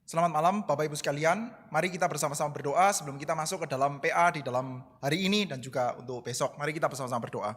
Selamat malam Bapak Ibu sekalian, mari kita bersama-sama berdoa sebelum kita masuk ke dalam PA di dalam hari ini dan juga untuk besok. Mari kita bersama-sama berdoa.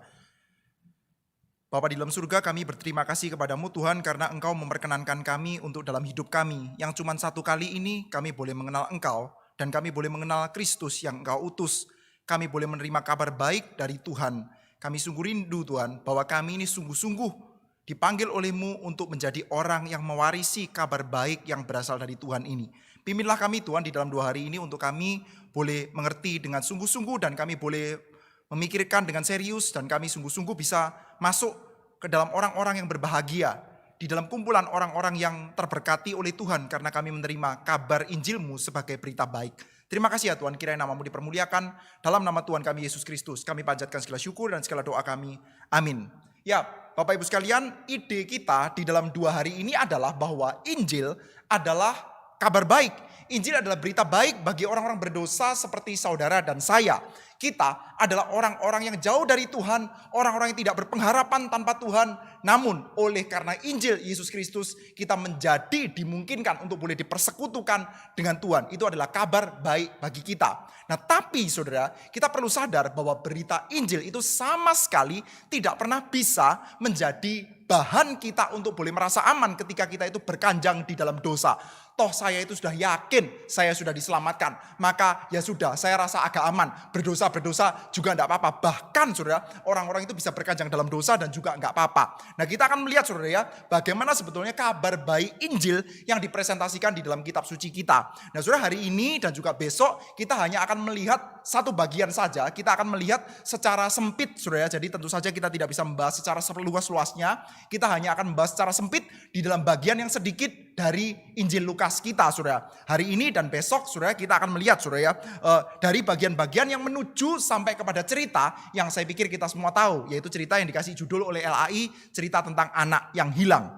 Bapa di dalam surga, kami berterima kasih kepadamu Tuhan karena Engkau memperkenankan kami untuk dalam hidup kami yang cuma satu kali ini kami boleh mengenal Engkau dan kami boleh mengenal Kristus yang Engkau utus. Kami boleh menerima kabar baik dari Tuhan. Kami sungguh rindu Tuhan bahwa kami ini sungguh-sungguh dipanggil oleh-Mu untuk menjadi orang yang mewarisi kabar baik yang berasal dari Tuhan ini. Pimpinlah kami Tuhan di dalam 2 hari ini untuk kami boleh mengerti dengan sungguh-sungguh dan kami boleh memikirkan dengan serius dan kami sungguh-sungguh bisa masuk ke dalam orang-orang yang berbahagia. Di dalam kumpulan orang-orang yang terberkati oleh Tuhan karena kami menerima kabar Injil-Mu sebagai berita baik. Terima kasih ya Tuhan, kiranya nama-Mu dipermuliakan. Dalam nama Tuhan kami Yesus Kristus, kami panjatkan segala syukur dan segala doa kami. Amin. Ya, Bapak Ibu sekalian, ide kita di dalam 2 hari ini adalah bahwa Injil adalah kabar baik. Injil adalah berita baik bagi orang-orang berdosa seperti saudara dan saya. Kita adalah orang-orang yang jauh dari Tuhan, orang-orang yang tidak berpengharapan tanpa Tuhan. Namun oleh karena Injil Yesus Kristus kita menjadi dimungkinkan untuk boleh dipersekutukan dengan Tuhan. Itu adalah kabar baik bagi kita. Nah tapi saudara, kita perlu sadar bahwa berita Injil itu sama sekali tidak pernah bisa menjadi bahan kita untuk boleh merasa aman ketika kita itu berkanjang di dalam dosa. Toh saya itu sudah yakin saya sudah diselamatkan. Maka ya sudah, saya rasa agak aman. Berdosa juga enggak apa-apa. Bahkan saudara, orang-orang itu bisa berkanjang dalam dosa dan juga enggak apa-apa. Nah kita akan melihat saudara ya, bagaimana sebetulnya kabar baik Injil yang dipresentasikan di dalam kitab suci kita. Nah saudara, hari ini dan juga besok kita hanya akan melihat satu bagian saja. Kita akan melihat secara sempit saudara ya. Jadi tentu saja kita tidak bisa membahas secara seluas-luasnya. Kita hanya akan membahas secara sempit di dalam bagian yang sedikit dari Injil Lukas kita saudara. Hari ini dan besok saudara kita akan melihat saudara ya, dari bagian-bagian yang menuju sampai kepada cerita yang saya pikir kita semua tahu, yaitu cerita yang dikasih judul oleh LAI, cerita tentang anak yang hilang.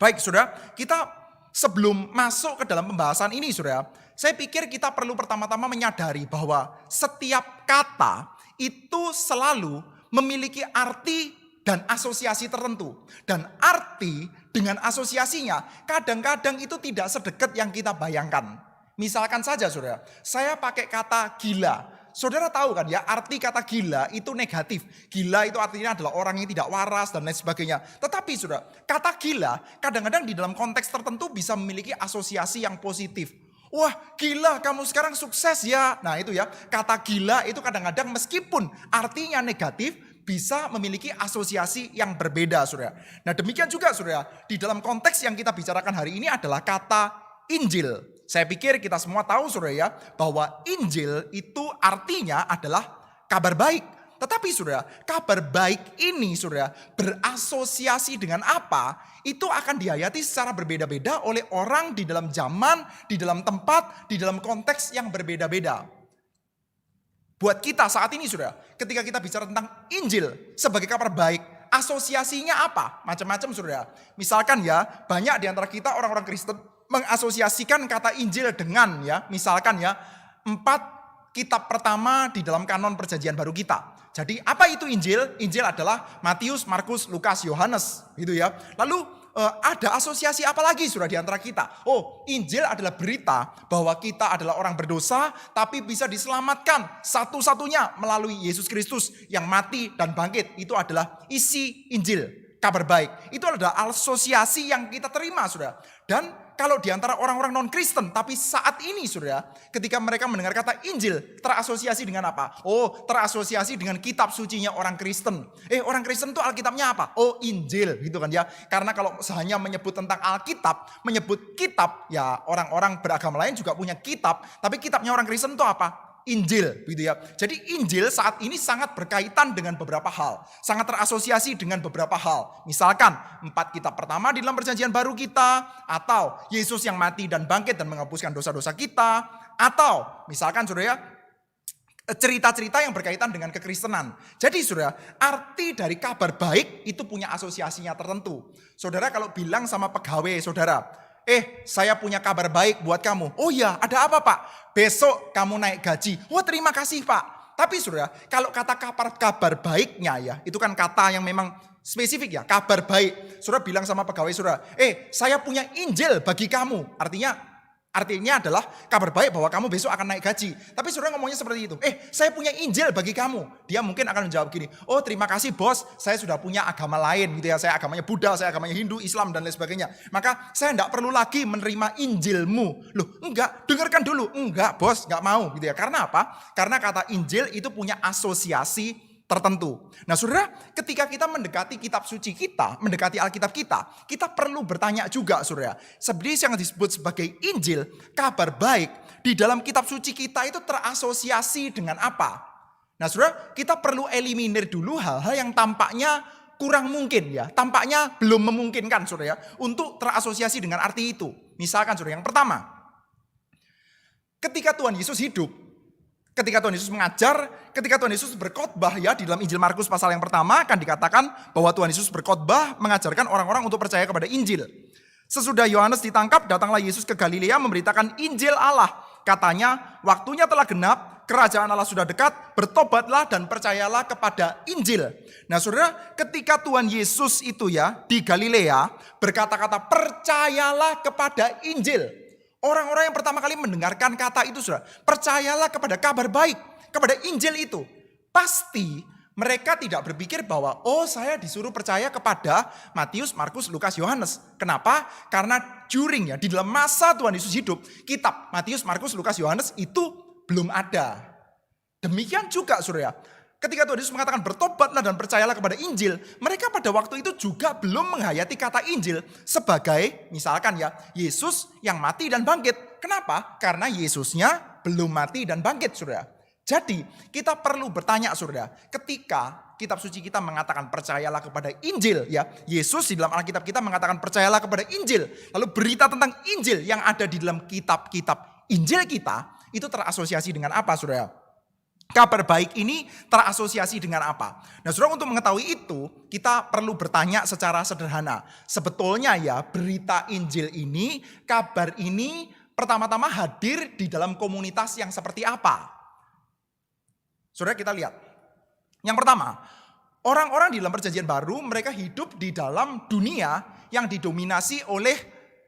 Baik saudara, kita sebelum masuk ke dalam pembahasan ini saudara, saya pikir kita perlu pertama-tama menyadari bahwa setiap kata itu selalu memiliki arti dan asosiasi tertentu. Dan arti dengan asosiasinya kadang-kadang itu tidak sedekat yang kita bayangkan. Misalkan saja saudara, saya pakai kata gila. Saudara tahu kan ya, arti kata gila itu negatif. Gila itu artinya adalah orang yang tidak waras dan lain sebagainya. Tetapi saudara, kata gila kadang-kadang di dalam konteks tertentu bisa memiliki asosiasi yang positif. Wah gila, kamu sekarang sukses ya. Nah itu ya, kata gila itu kadang-kadang meskipun artinya negatif bisa memiliki asosiasi yang berbeda saudara. Nah demikian juga saudara, di dalam konteks yang kita bicarakan hari ini adalah kata Injil. Saya pikir kita semua tahu saudara ya, bahwa Injil itu artinya adalah kabar baik. Tetapi saudara, kabar baik ini saudara berasosiasi dengan apa? Itu akan dihayati secara berbeda-beda oleh orang di dalam zaman, di dalam tempat, di dalam konteks yang berbeda-beda. Buat kita saat ini saudara, ketika kita bicara tentang Injil sebagai kabar baik, asosiasinya apa? Macam-macam saudara. Misalkan ya, banyak di antara kita orang-orang Kristen mengasosiasikan kata Injil dengan ya, misalkan ya, 4 kitab pertama di dalam kanon perjanjian baru kita. Jadi apa itu Injil? Injil adalah Matius, Markus, Lukas, Yohanes gitu ya. Lalu ada asosiasi apa lagi saudara di antara kita? Oh, Injil adalah berita bahwa kita adalah orang berdosa tapi bisa diselamatkan satu-satunya melalui Yesus Kristus yang mati dan bangkit. Itu adalah isi Injil, kabar baik. Itu adalah asosiasi yang kita terima saudara. Dan kalau di antara orang-orang non-Kristen, tapi saat ini saudara, ketika mereka mendengar kata Injil, terasosiasi dengan apa? Oh, terasosiasi dengan kitab sucinya orang Kristen. Orang Kristen itu Alkitabnya apa? Oh, Injil gitu kan ya. Karena kalau hanya menyebut tentang Alkitab, menyebut kitab, ya orang-orang beragama lain juga punya kitab. Tapi kitabnya orang Kristen itu apa? Injil gitu ya. Jadi Injil saat ini sangat berkaitan dengan beberapa hal. Sangat terasosiasi dengan beberapa hal. Misalkan 4 kitab pertama di dalam perjanjian baru kita. Atau Yesus yang mati dan bangkit dan menghapuskan dosa-dosa kita. Atau misalkan saudara ya, cerita-cerita yang berkaitan dengan kekristenan. Jadi saudara, arti dari kabar baik itu punya asosiasinya tertentu. Saudara kalau bilang sama pegawai saudara, saya punya kabar baik buat kamu. Oh ya, ada apa pak? Besok kamu naik gaji. Wah terima kasih pak. Tapi saudara, kalau kata kabar baiknya ya, itu kan kata yang memang spesifik ya, kabar baik. Saudara bilang sama pegawai saudara, saya punya Injil bagi kamu. Artinya Artinya adalah kabar baik bahwa kamu besok akan naik gaji. Tapi saudara ngomongnya seperti itu. Saya punya Injil bagi kamu. Dia mungkin akan menjawab gini. Oh terima kasih bos, saya sudah punya agama lain gitu ya. Saya agamanya Buddha, saya agamanya Hindu, Islam dan lain sebagainya. Maka saya tidak perlu lagi menerima Injilmu. Loh enggak, dengarkan dulu. Enggak bos, enggak mau gitu ya. Karena apa? Karena kata Injil itu punya asosiasi tertentu. Nah saudara, ketika kita mendekati kitab suci kita, mendekati Alkitab kita perlu bertanya juga saudara. Sebenarnya yang disebut sebagai Injil, kabar baik, di dalam kitab suci kita itu terasosiasi dengan apa? Nah saudara, kita perlu eliminir dulu hal-hal yang tampaknya kurang mungkin ya. Tampaknya belum memungkinkan saudara ya, untuk terasosiasi dengan arti itu. Misalkan saudara, yang pertama, ketika Tuhan Yesus hidup, ketika Tuhan Yesus mengajar, ketika Tuhan Yesus berkhotbah ya, di dalam Injil Markus pasal yang pertama akan dikatakan bahwa Tuhan Yesus berkhotbah mengajarkan orang-orang untuk percaya kepada Injil. Sesudah Yohanes ditangkap, datanglah Yesus ke Galilea memberitakan Injil Allah. Katanya, waktunya telah genap, kerajaan Allah sudah dekat, bertobatlah dan percayalah kepada Injil. Nah saudara, ketika Tuhan Yesus itu ya di Galilea berkata-kata percayalah kepada Injil. Orang-orang yang pertama kali mendengarkan kata itu saudara, percayalah kepada kabar baik, kepada Injil itu. Pasti mereka tidak berpikir bahwa saya disuruh percaya kepada Matius, Markus, Lukas, Yohanes. Kenapa? Karena during ya, di dalam masa Tuhan Yesus hidup, kitab Matius, Markus, Lukas, Yohanes itu belum ada. Demikian juga saudara, ketika Tuhan Yesus mengatakan bertobatlah dan percayalah kepada Injil, mereka pada waktu itu juga belum menghayati kata Injil sebagai misalkan ya, Yesus yang mati dan bangkit. Kenapa? Karena Yesusnya belum mati dan bangkit saudara. Jadi kita perlu bertanya saudara, ketika kitab suci kita mengatakan percayalah kepada Injil ya, Yesus di dalam Alkitab kita mengatakan percayalah kepada Injil. Lalu berita tentang Injil yang ada di dalam kitab-kitab Injil kita itu terasosiasi dengan apa saudara? Kabar baik ini terasosiasi dengan apa? Nah saudara, untuk mengetahui itu kita perlu bertanya secara sederhana. Sebetulnya ya, berita Injil ini, kabar ini pertama-tama hadir di dalam komunitas yang seperti apa? Saudara, kita lihat. Yang pertama, orang-orang di dalam perjanjian baru mereka hidup di dalam dunia yang didominasi oleh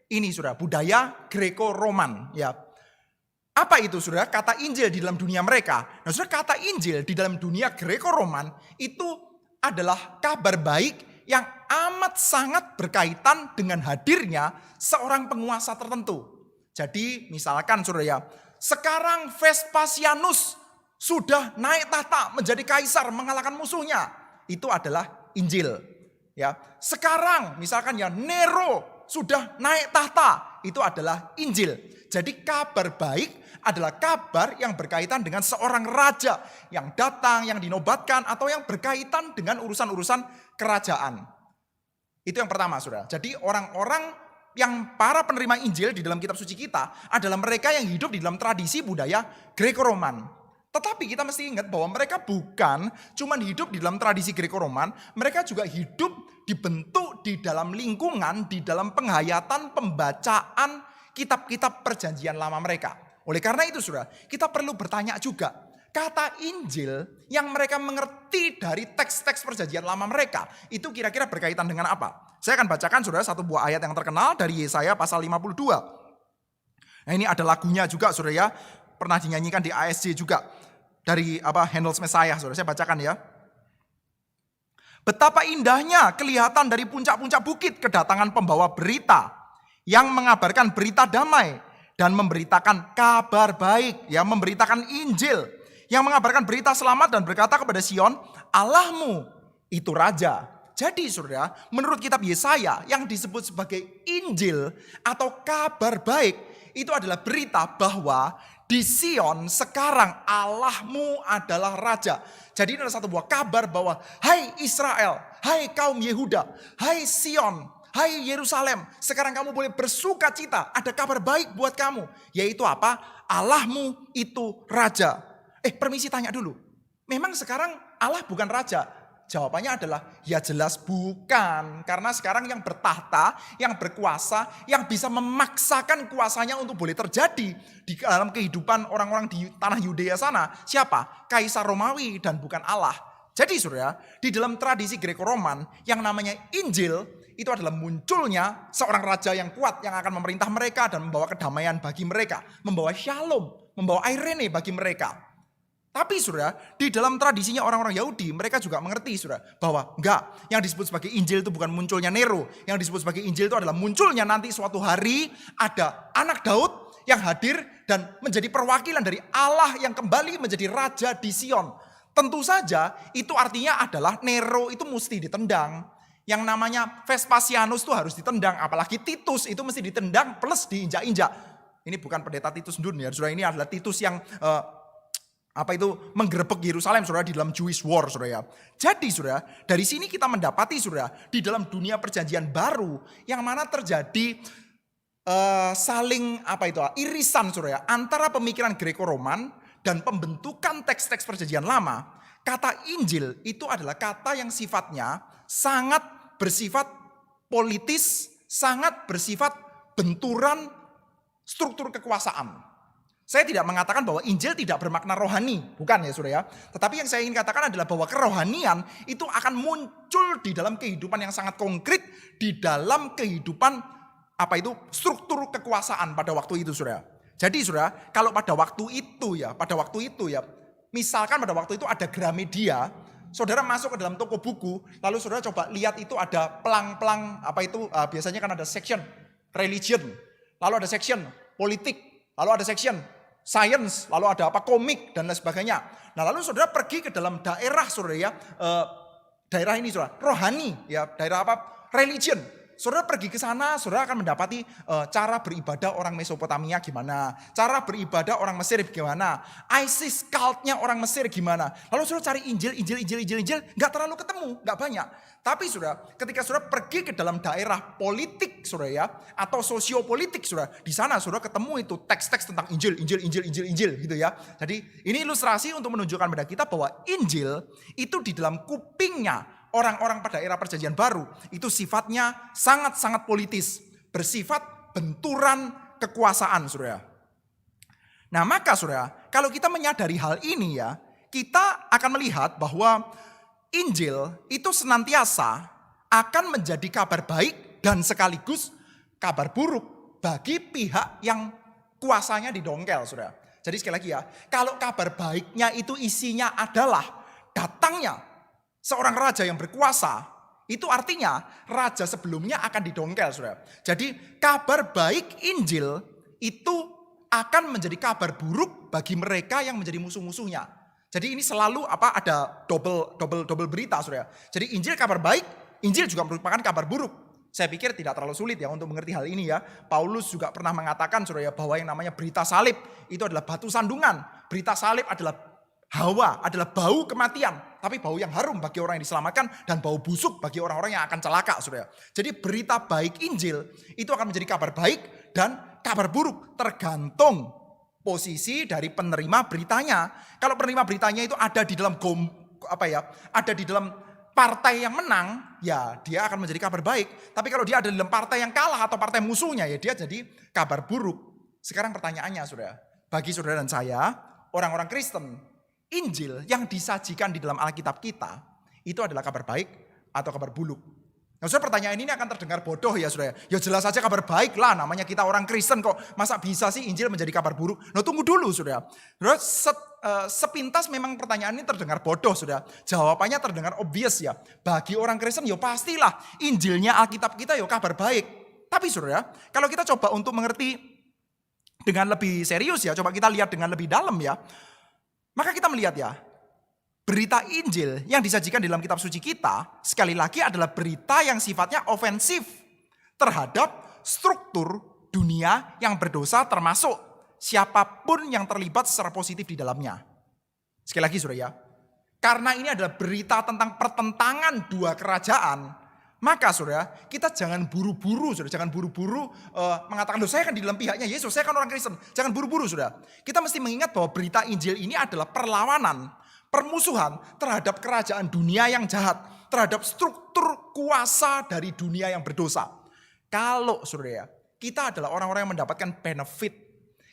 ini saudara, budaya Greko-Roman ya. Apa itu saudara? Kata Injil di dalam dunia mereka. Nah saudara, kata Injil di dalam dunia Greko-Roman itu adalah kabar baik yang amat sangat berkaitan dengan hadirnya seorang penguasa tertentu. Jadi misalkan saudara ya, sekarang Vespasianus sudah naik tahta menjadi kaisar mengalahkan musuhnya. Itu adalah Injil. Ya, sekarang misalkan ya Nero sudah naik tahta, itu adalah Injil. Jadi kabar baik adalah kabar yang berkaitan dengan seorang raja yang datang, yang dinobatkan, atau yang berkaitan dengan urusan-urusan kerajaan. Itu yang pertama saudara. Jadi orang-orang yang para penerima Injil di dalam kitab suci kita adalah mereka yang hidup di dalam tradisi budaya Greko-Roman. Tetapi kita mesti ingat bahwa mereka bukan cuma hidup di dalam tradisi Greko-Roman, mereka juga hidup dibentuk di dalam lingkungan, di dalam penghayatan, pembacaan kitab-kitab perjanjian lama mereka. Oleh karena itu saudara, kita perlu bertanya juga, kata Injil yang mereka mengerti dari teks-teks perjanjian lama mereka, itu kira-kira berkaitan dengan apa? Saya akan bacakan saudara satu buah ayat yang terkenal dari Yesaya pasal 52. Nah ini ada lagunya juga saudara ya, pernah dinyanyikan di ASJ juga. Dari Handel's Messiah saudara, saya bacakan ya. Betapa indahnya kelihatan dari puncak-puncak bukit kedatangan pembawa berita yang mengabarkan berita damai dan memberitakan kabar baik, ya, memberitakan Injil, yang mengabarkan berita selamat dan berkata kepada Sion, Allahmu itu raja. Jadi saudara, menurut kitab Yesaya yang disebut sebagai Injil atau kabar baik, itu adalah berita bahwa di Sion sekarang Allahmu adalah raja. Jadi ini adalah satu buah kabar bahwa hai Israel, hai kaum Yehuda, hai Sion, hai Yerusalem, sekarang kamu boleh bersuka cita. Ada kabar baik buat kamu. Yaitu apa? Allahmu itu raja. Permisi tanya dulu. Memang sekarang Allah bukan raja? Jawabannya adalah ya jelas bukan. Karena sekarang yang bertahta, yang berkuasa, yang bisa memaksakan kuasanya untuk boleh terjadi di dalam kehidupan orang-orang di tanah Yudea sana. Siapa? Kaisar Romawi dan bukan Allah. Jadi saudara, di dalam tradisi Greko-Roman yang namanya Injil, itu adalah munculnya seorang raja yang kuat yang akan memerintah mereka dan membawa kedamaian bagi mereka, membawa shalom, membawa irene bagi mereka. Tapi saudara, di dalam tradisinya orang-orang Yahudi, mereka juga mengerti saudara, bahwa enggak, yang disebut sebagai Injil itu bukan munculnya Nero. Yang disebut sebagai Injil itu adalah munculnya nanti suatu hari ada anak Daud yang hadir dan menjadi perwakilan dari Allah yang kembali menjadi raja di Sion. Tentu saja itu artinya adalah Nero itu mesti ditendang. Yang namanya Vespasianus itu harus ditendang, apalagi Titus itu mesti ditendang plus diinjak-injak. Ini bukan pendeta Titus dunia, saudara, ini adalah Titus yang menggerebek Yerusalem, saudara, di dalam Jewish War, saudara ya. Jadi saudara, dari sini kita mendapati saudara, di dalam dunia perjanjian baru yang mana terjadi saling irisan saudara ya, antara pemikiran Greco-Roman dan pembentukan teks-teks perjanjian lama. Kata Injil itu adalah kata yang sifatnya sangat bersifat politis, sangat bersifat benturan struktur kekuasaan. Saya tidak mengatakan bahwa Injil tidak bermakna rohani, bukan ya saudara ya. Tetapi yang saya ingin katakan adalah bahwa kerohanian itu akan muncul di dalam kehidupan yang sangat konkret, di dalam kehidupan struktur kekuasaan pada waktu itu saudara. Jadi saudara, kalau pada waktu itu ya, misalkan pada waktu itu ada Gramedia, saudara masuk ke dalam toko buku, lalu saudara coba lihat itu ada pelang-pelang biasanya kan ada section religion, lalu ada section politik, lalu ada section science, lalu ada komik dan lain sebagainya. Nah lalu saudara pergi ke dalam daerah saudara ya, daerah ini saudara, rohani ya, daerah religion. Saudara pergi ke sana, saudara akan mendapati cara beribadah orang Mesopotamia gimana, cara beribadah orang Mesir gimana, Isis cultnya orang Mesir gimana. Lalu saudara cari Injil, nggak terlalu ketemu, nggak banyak. Tapi saudara, ketika saudara pergi ke dalam daerah politik saudara ya, atau sosiopolitik saudara, di sana saudara ketemu itu teks-teks tentang Injil gitu ya. Jadi ini ilustrasi untuk menunjukkan pada kita bahwa Injil itu di dalam kupingnya orang-orang pada era perjanjian baru itu sifatnya sangat-sangat politis, bersifat benturan kekuasaan saudara. Nah maka saudara, kalau kita menyadari hal ini ya, kita akan melihat bahwa Injil itu senantiasa akan menjadi kabar baik dan sekaligus kabar buruk bagi pihak yang kuasanya didongkel saudara. Jadi sekali lagi ya, kalau kabar baiknya itu isinya adalah datangnya seorang raja yang berkuasa, itu artinya raja sebelumnya akan didongkel saudara. Jadi kabar baik Injil itu akan menjadi kabar buruk bagi mereka yang menjadi musuh-musuhnya. Jadi ini selalu ada double berita saudara. Jadi Injil kabar baik, Injil juga merupakan kabar buruk. Saya pikir tidak terlalu sulit ya untuk mengerti hal ini ya. Paulus juga pernah mengatakan saudara bahwa yang namanya berita salib itu adalah batu sandungan. Berita salib adalah hawa, adalah bau kematian, tapi bau yang harum bagi orang yang diselamatkan dan bau busuk bagi orang-orang yang akan celaka saudara. Jadi berita baik Injil itu akan menjadi kabar baik dan kabar buruk tergantung posisi dari penerima beritanya. Kalau penerima beritanya itu ada di dalam ada di dalam partai yang menang, ya dia akan menjadi kabar baik. Tapi kalau dia ada di dalam partai yang kalah atau partai musuhnya, ya dia jadi kabar buruk. Sekarang pertanyaannya saudara, bagi saudara dan saya, orang-orang Kristen, Injil yang disajikan di dalam Alkitab kita itu adalah kabar baik atau kabar buruk? Nah saudara, pertanyaan ini akan terdengar bodoh ya saudara. Ya jelas saja kabar baik lah, namanya kita orang Kristen kok. Masa bisa sih Injil menjadi kabar buruk? Nah tunggu dulu saudara. Sepintas memang pertanyaan ini terdengar bodoh saudara. Jawabannya terdengar obvious ya. Bagi orang Kristen ya pastilah Injilnya Alkitab kita ya kabar baik. Tapi saudara, kalau kita coba untuk mengerti dengan lebih serius ya, coba kita lihat dengan lebih dalam ya. Maka kita melihat ya, berita Injil yang disajikan di dalam kitab suci kita, sekali lagi adalah berita yang sifatnya ofensif terhadap struktur dunia yang berdosa, termasuk siapapun yang terlibat secara positif di dalamnya. Sekali lagi saudara ya, karena ini adalah berita tentang pertentangan dua kerajaan, maka saudara, kita jangan buru-buru saudara, jangan buru-buru mengatakan, loh saya kan di dalam pihaknya Yesus, saya kan orang Kristen. Jangan buru-buru saudara. Kita mesti mengingat bahwa berita Injil ini adalah perlawanan, permusuhan terhadap kerajaan dunia yang jahat, terhadap struktur kuasa dari dunia yang berdosa. Kalau saudara ya, kita adalah orang-orang yang mendapatkan benefit,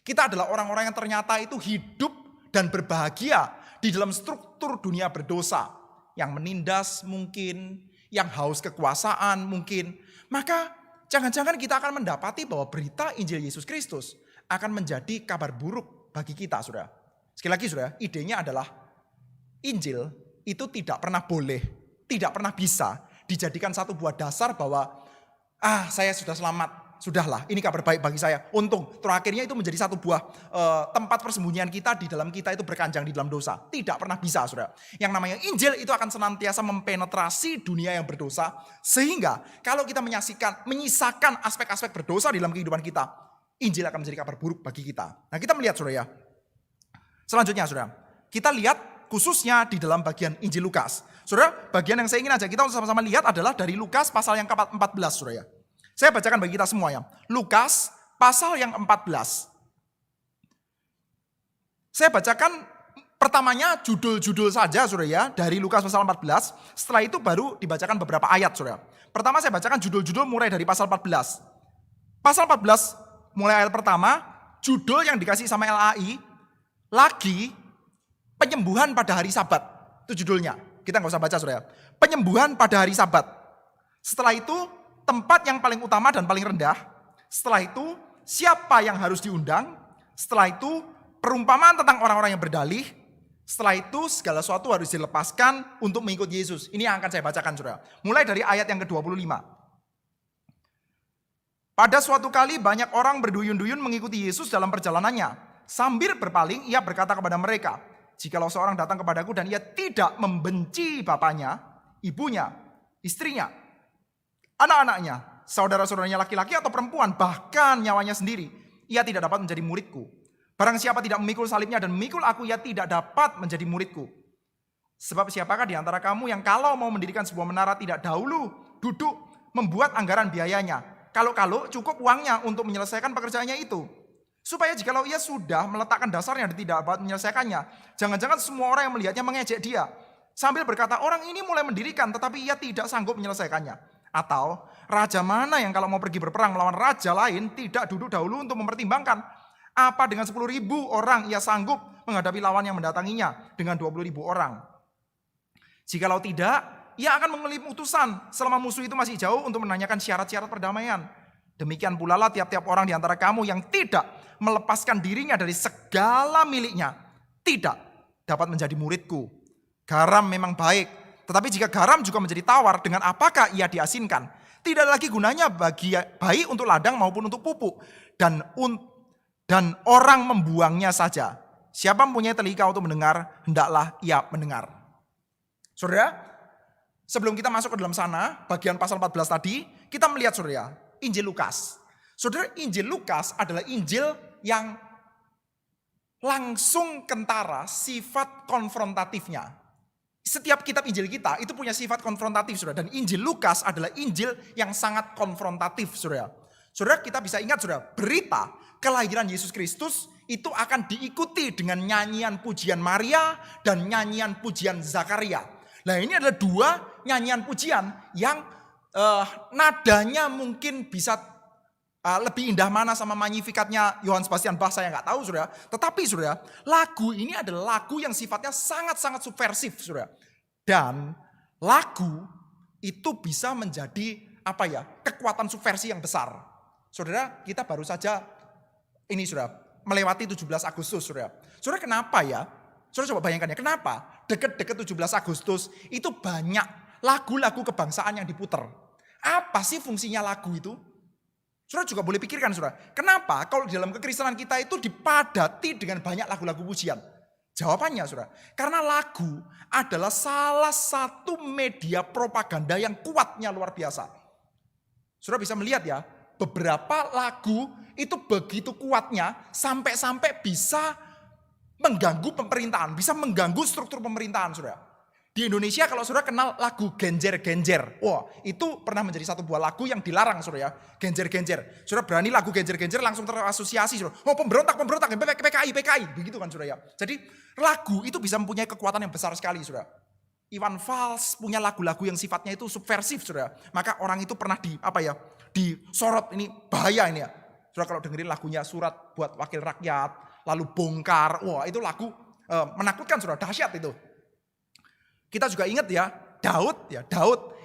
kita adalah orang-orang yang ternyata itu hidup dan berbahagia di dalam struktur dunia berdosa, yang menindas mungkin, yang haus kekuasaan mungkin. Maka jangan-jangan kita akan mendapati bahwa berita Injil Yesus Kristus akan menjadi kabar buruk bagi kita, saudara. Sekali lagi, saudara, idenya adalah Injil itu tidak pernah boleh, tidak pernah bisa dijadikan satu buah dasar bahwa saya sudah selamat. Sudahlah, ini kabar baik bagi saya. Untung, terakhirnya itu menjadi satu buah tempat persembunyian kita di dalam kita itu berkanjang di dalam dosa. Tidak pernah bisa, saudara. Yang namanya Injil itu akan senantiasa mempenetrasi dunia yang berdosa. Sehingga kalau kita menyisakan aspek-aspek berdosa di dalam kehidupan kita, Injil akan menjadi kabar buruk bagi kita. Nah, kita melihat, saudara ya. Selanjutnya, saudara. Kita lihat khususnya di dalam bagian Injil Lukas. Saudara, bagian yang saya ingin ajak kita untuk sama-sama lihat adalah dari Lukas pasal yang ke-14, saudara ya. Saya bacakan bagi kita semua ya. Lukas pasal yang 14. Saya bacakan pertamanya judul-judul saja, saudara ya, dari Lukas pasal 14. Setelah itu baru dibacakan beberapa ayat, saudara. Pertama saya bacakan judul-judul mulai dari pasal 14. Pasal 14 mulai ayat pertama, judul yang dikasih sama LAI, lagi penyembuhan pada hari Sabat. Itu judulnya. Kita nggak usah baca, saudara. Penyembuhan pada hari Sabat. Setelah itu tempat yang paling utama dan paling rendah. Setelah itu siapa yang harus diundang. Setelah itu perumpamaan tentang orang-orang yang berdalih. Setelah itu segala sesuatu harus dilepaskan untuk mengikut Yesus. Ini yang akan saya bacakan, saudara. Mulai dari ayat yang ke-25. Pada suatu kali banyak orang berduyun-duyun mengikuti Yesus dalam perjalanannya. Sambil berpaling ia berkata kepada mereka, jikalau seorang datang kepadaku dan ia tidak membenci bapaknya, ibunya, istrinya, anak-anaknya, saudara-saudaranya laki-laki atau perempuan, bahkan nyawanya sendiri, ia tidak dapat menjadi muridku. Barang siapa tidak memikul salibnya dan memikul aku, ia tidak dapat menjadi muridku. Sebab siapakah di antara kamu yang kalau mau mendirikan sebuah menara tidak dahulu duduk membuat anggaran biayanya, kalau cukup uangnya untuk menyelesaikan pekerjaannya itu. Supaya jikalau ia sudah meletakkan dasarnya dan tidak dapat menyelesaikannya, jangan-jangan semua orang yang melihatnya mengejek dia. Sambil berkata, orang ini mulai mendirikan tetapi ia tidak sanggup menyelesaikannya. Atau raja mana yang kalau mau pergi berperang melawan raja lain tidak duduk dahulu untuk mempertimbangkan apa dengan 10.000 orang ia sanggup menghadapi lawan yang mendatanginya dengan 20.000 orang. Jikalau tidak, ia akan mengirim utusan selama musuh itu masih jauh untuk menanyakan syarat-syarat perdamaian. Demikian pula lah tiap-tiap orang di antara kamu yang tidak melepaskan dirinya dari segala miliknya tidak dapat menjadi muridku. Garam memang baik, tetapi jika garam juga menjadi tawar, dengan apakah ia diasinkan? Tidak lagi gunanya baik untuk ladang maupun untuk pupuk, dan orang membuangnya saja. Siapa mempunyai telinga untuk mendengar, hendaklah ia mendengar. Saudara, sebelum kita masuk ke dalam sana, bagian pasal 14 tadi, kita melihat, saudara, Injil Lukas. Saudara, Injil Lukas adalah Injil yang langsung kentara sifat konfrontatifnya. Setiap kitab Injil kita itu punya sifat konfrontatif, saudara. Dan Injil Lukas adalah Injil yang sangat konfrontatif, saudara. Saudara, kita bisa ingat, saudara, berita kelahiran Yesus Kristus itu akan diikuti dengan nyanyian pujian Maria dan nyanyian pujian Zakaria. Nah, ini adalah dua nyanyian pujian yang nadanya mungkin bisa lebih indah mana sama Magnificatnya Johann Sebastian Bach, saya nggak tahu, saudara. Tetapi, saudara, lagu ini adalah lagu yang sifatnya sangat-sangat subversif, saudara. Dan lagu itu bisa menjadi kekuatan subversi yang besar. Saudara, kita baru saja ini, saudara, melewati 17 Agustus, saudara. Saudara, kenapa ya? Saudara coba bayangkan ya, kenapa deket-deket 17 Agustus itu banyak lagu-lagu kebangsaan yang diputer. Apa sih fungsinya lagu itu? Saudara juga boleh pikirkan, saudara. Kenapa kalau di dalam kekristenan kita itu dipadati dengan banyak lagu-lagu pujian? Jawabannya, saudara, karena lagu adalah salah satu media propaganda yang kuatnya luar biasa. Saudara bisa melihat ya, beberapa lagu itu begitu kuatnya sampai-sampai bisa mengganggu pemerintahan, bisa mengganggu struktur pemerintahan, saudara. Di Indonesia kalau saudara kenal lagu Genjer-Genjer. Wah, itu pernah menjadi satu buah lagu yang dilarang, saudara ya. Genjer-Genjer. Saudara berani lagu Genjer-Genjer langsung terasosiasi, saudara. Oh, pemberontak, PKI, begitu kan, saudara ya. Jadi lagu itu bisa mempunyai kekuatan yang besar sekali, saudara. Iwan Fals punya lagu-lagu yang sifatnya itu subversif, saudara. Maka orang itu pernah disorot, ini bahaya ini ya. Saudara kalau dengerin lagunya Surat Buat Wakil Rakyat, lalu Bongkar. Wah, itu lagu menakutkan, saudara, dahsyat itu. Kita juga ingat ya, Daud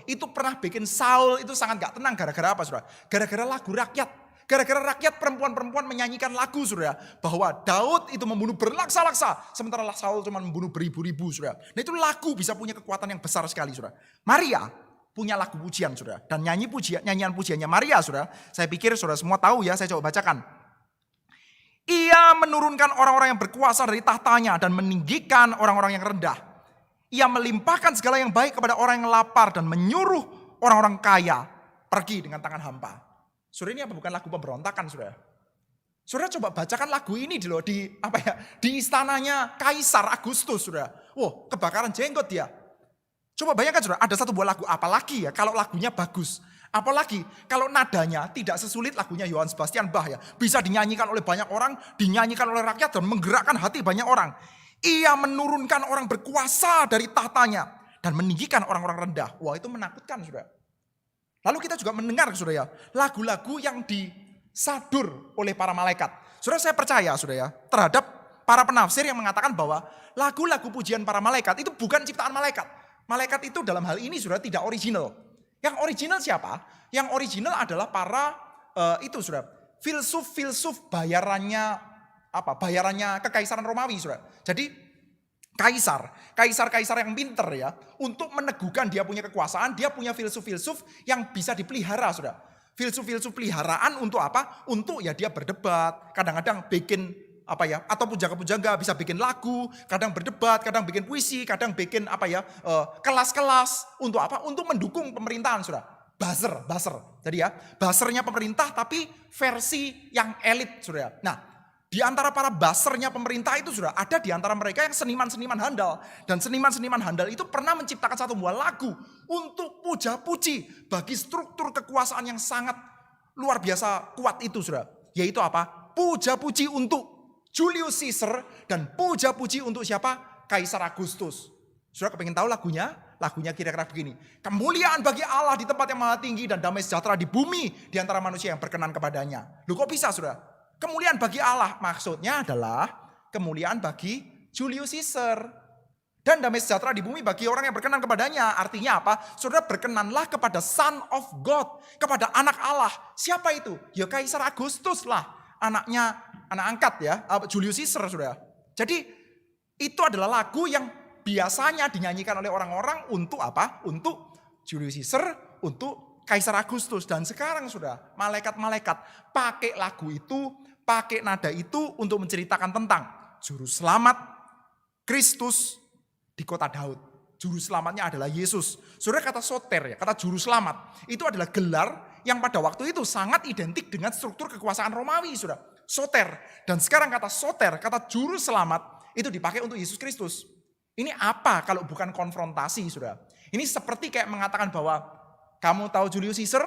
itu pernah bikin Saul itu sangat gak tenang gara-gara apa saudara? Gara-gara lagu rakyat. Gara-gara rakyat perempuan-perempuan menyanyikan lagu saudara. Bahwa Daud itu membunuh berlaksa-laksa. Sementara Saul cuma membunuh beribu-ribu saudara. Nah itu lagu bisa punya kekuatan yang besar sekali saudara. Maria punya lagu pujian saudara. Dan nyanyian pujiannya Maria saudara. Saya pikir saudara semua tahu ya, saya coba bacakan. Ia menurunkan orang-orang yang berkuasa dari tahtanya dan meninggikan orang-orang yang rendah. Ia melimpahkan segala yang baik kepada orang yang lapar dan menyuruh orang-orang kaya pergi dengan tangan hampa. Saudara, ini apa bukan lagu pemberontakan saudara? Saudara coba bacakan lagu ini di istananya Kaisar Agustus saudara. Wow, kebakaran jenggot dia. Coba bayangkan saudara, ada satu buah lagu, apalagi ya kalau lagunya bagus. Apalagi kalau nadanya tidak sesulit lagunya Johann Sebastian Bach ya. Bisa dinyanyikan oleh banyak orang, dinyanyikan oleh rakyat dan menggerakkan hati banyak orang. Ia menurunkan orang berkuasa dari tahtanya dan meninggikan orang-orang rendah. Wah, itu menakutkan saudara. Lalu kita juga mendengar saudara ya, lagu-lagu yang disadur oleh para malaikat. Saudara, saya percaya saudara ya, terhadap para penafsir yang mengatakan bahwa lagu-lagu pujian para malaikat itu bukan ciptaan malaikat. Malaikat itu dalam hal ini saudara tidak original. Yang original siapa? Yang original adalah para saudara, filsuf bayarannya kekaisaran Romawi saudara. Jadi kaisar yang pinter ya, untuk meneguhkan dia punya kekuasaan, dia punya filsuf-filsuf yang bisa dipelihara saudara. Filsuf-filsuf peliharaan untuk apa? Untuk ya dia berdebat, kadang-kadang bikin atau pujangga-pujangga bisa bikin lagu, kadang berdebat, kadang bikin puisi, kadang bikin kelas-kelas untuk apa? Untuk mendukung pemerintahan saudara. Buzzer. Jadi ya, buzzernya pemerintah tapi versi yang elit saudara. Nah, di antara para buzzernya pemerintah itu sudah ada di antara mereka yang seniman-seniman handal. Dan seniman-seniman handal itu pernah menciptakan satu buah lagu untuk puja-puji bagi struktur kekuasaan yang sangat luar biasa kuat itu sudah. Yaitu apa? Puja-puji untuk Julius Caesar dan puja-puji untuk siapa? Kaisar Agustus. Saudara kepengen tahu lagunya? Lagunya kira-kira begini. Kemuliaan bagi Allah di tempat yang maha tinggi dan damai sejahtera di bumi di antara manusia yang berkenan kepadanya. Loh kok bisa saudara? Kemuliaan bagi Allah maksudnya adalah kemuliaan bagi Julius Caesar. Dan damai sejahtera di bumi bagi orang yang berkenan kepadanya. Artinya apa? Saudara berkenanlah kepada Son of God. Kepada anak Allah. Siapa itu? Ya Kaisar Agustus lah. Anak angkat ya. Julius Caesar saudara. Jadi itu adalah lagu yang biasanya dinyanyikan oleh orang-orang untuk apa? Untuk Julius Caesar, untuk Kaisar Agustus. Dan sekarang sudah malaikat-malaikat pakai lagu itu, pakai nada itu untuk menceritakan tentang juru selamat Kristus di kota Daud. Juru selamatnya adalah Yesus. Saudara, kata soter ya, kata juru selamat itu adalah gelar yang pada waktu itu sangat identik dengan struktur kekuasaan Romawi, saudara. Soter. Dan sekarang kata soter, kata juru selamat itu dipakai untuk Yesus Kristus. Ini apa kalau bukan konfrontasi, saudara? Ini seperti kayak mengatakan bahwa kamu tahu Julius Caesar,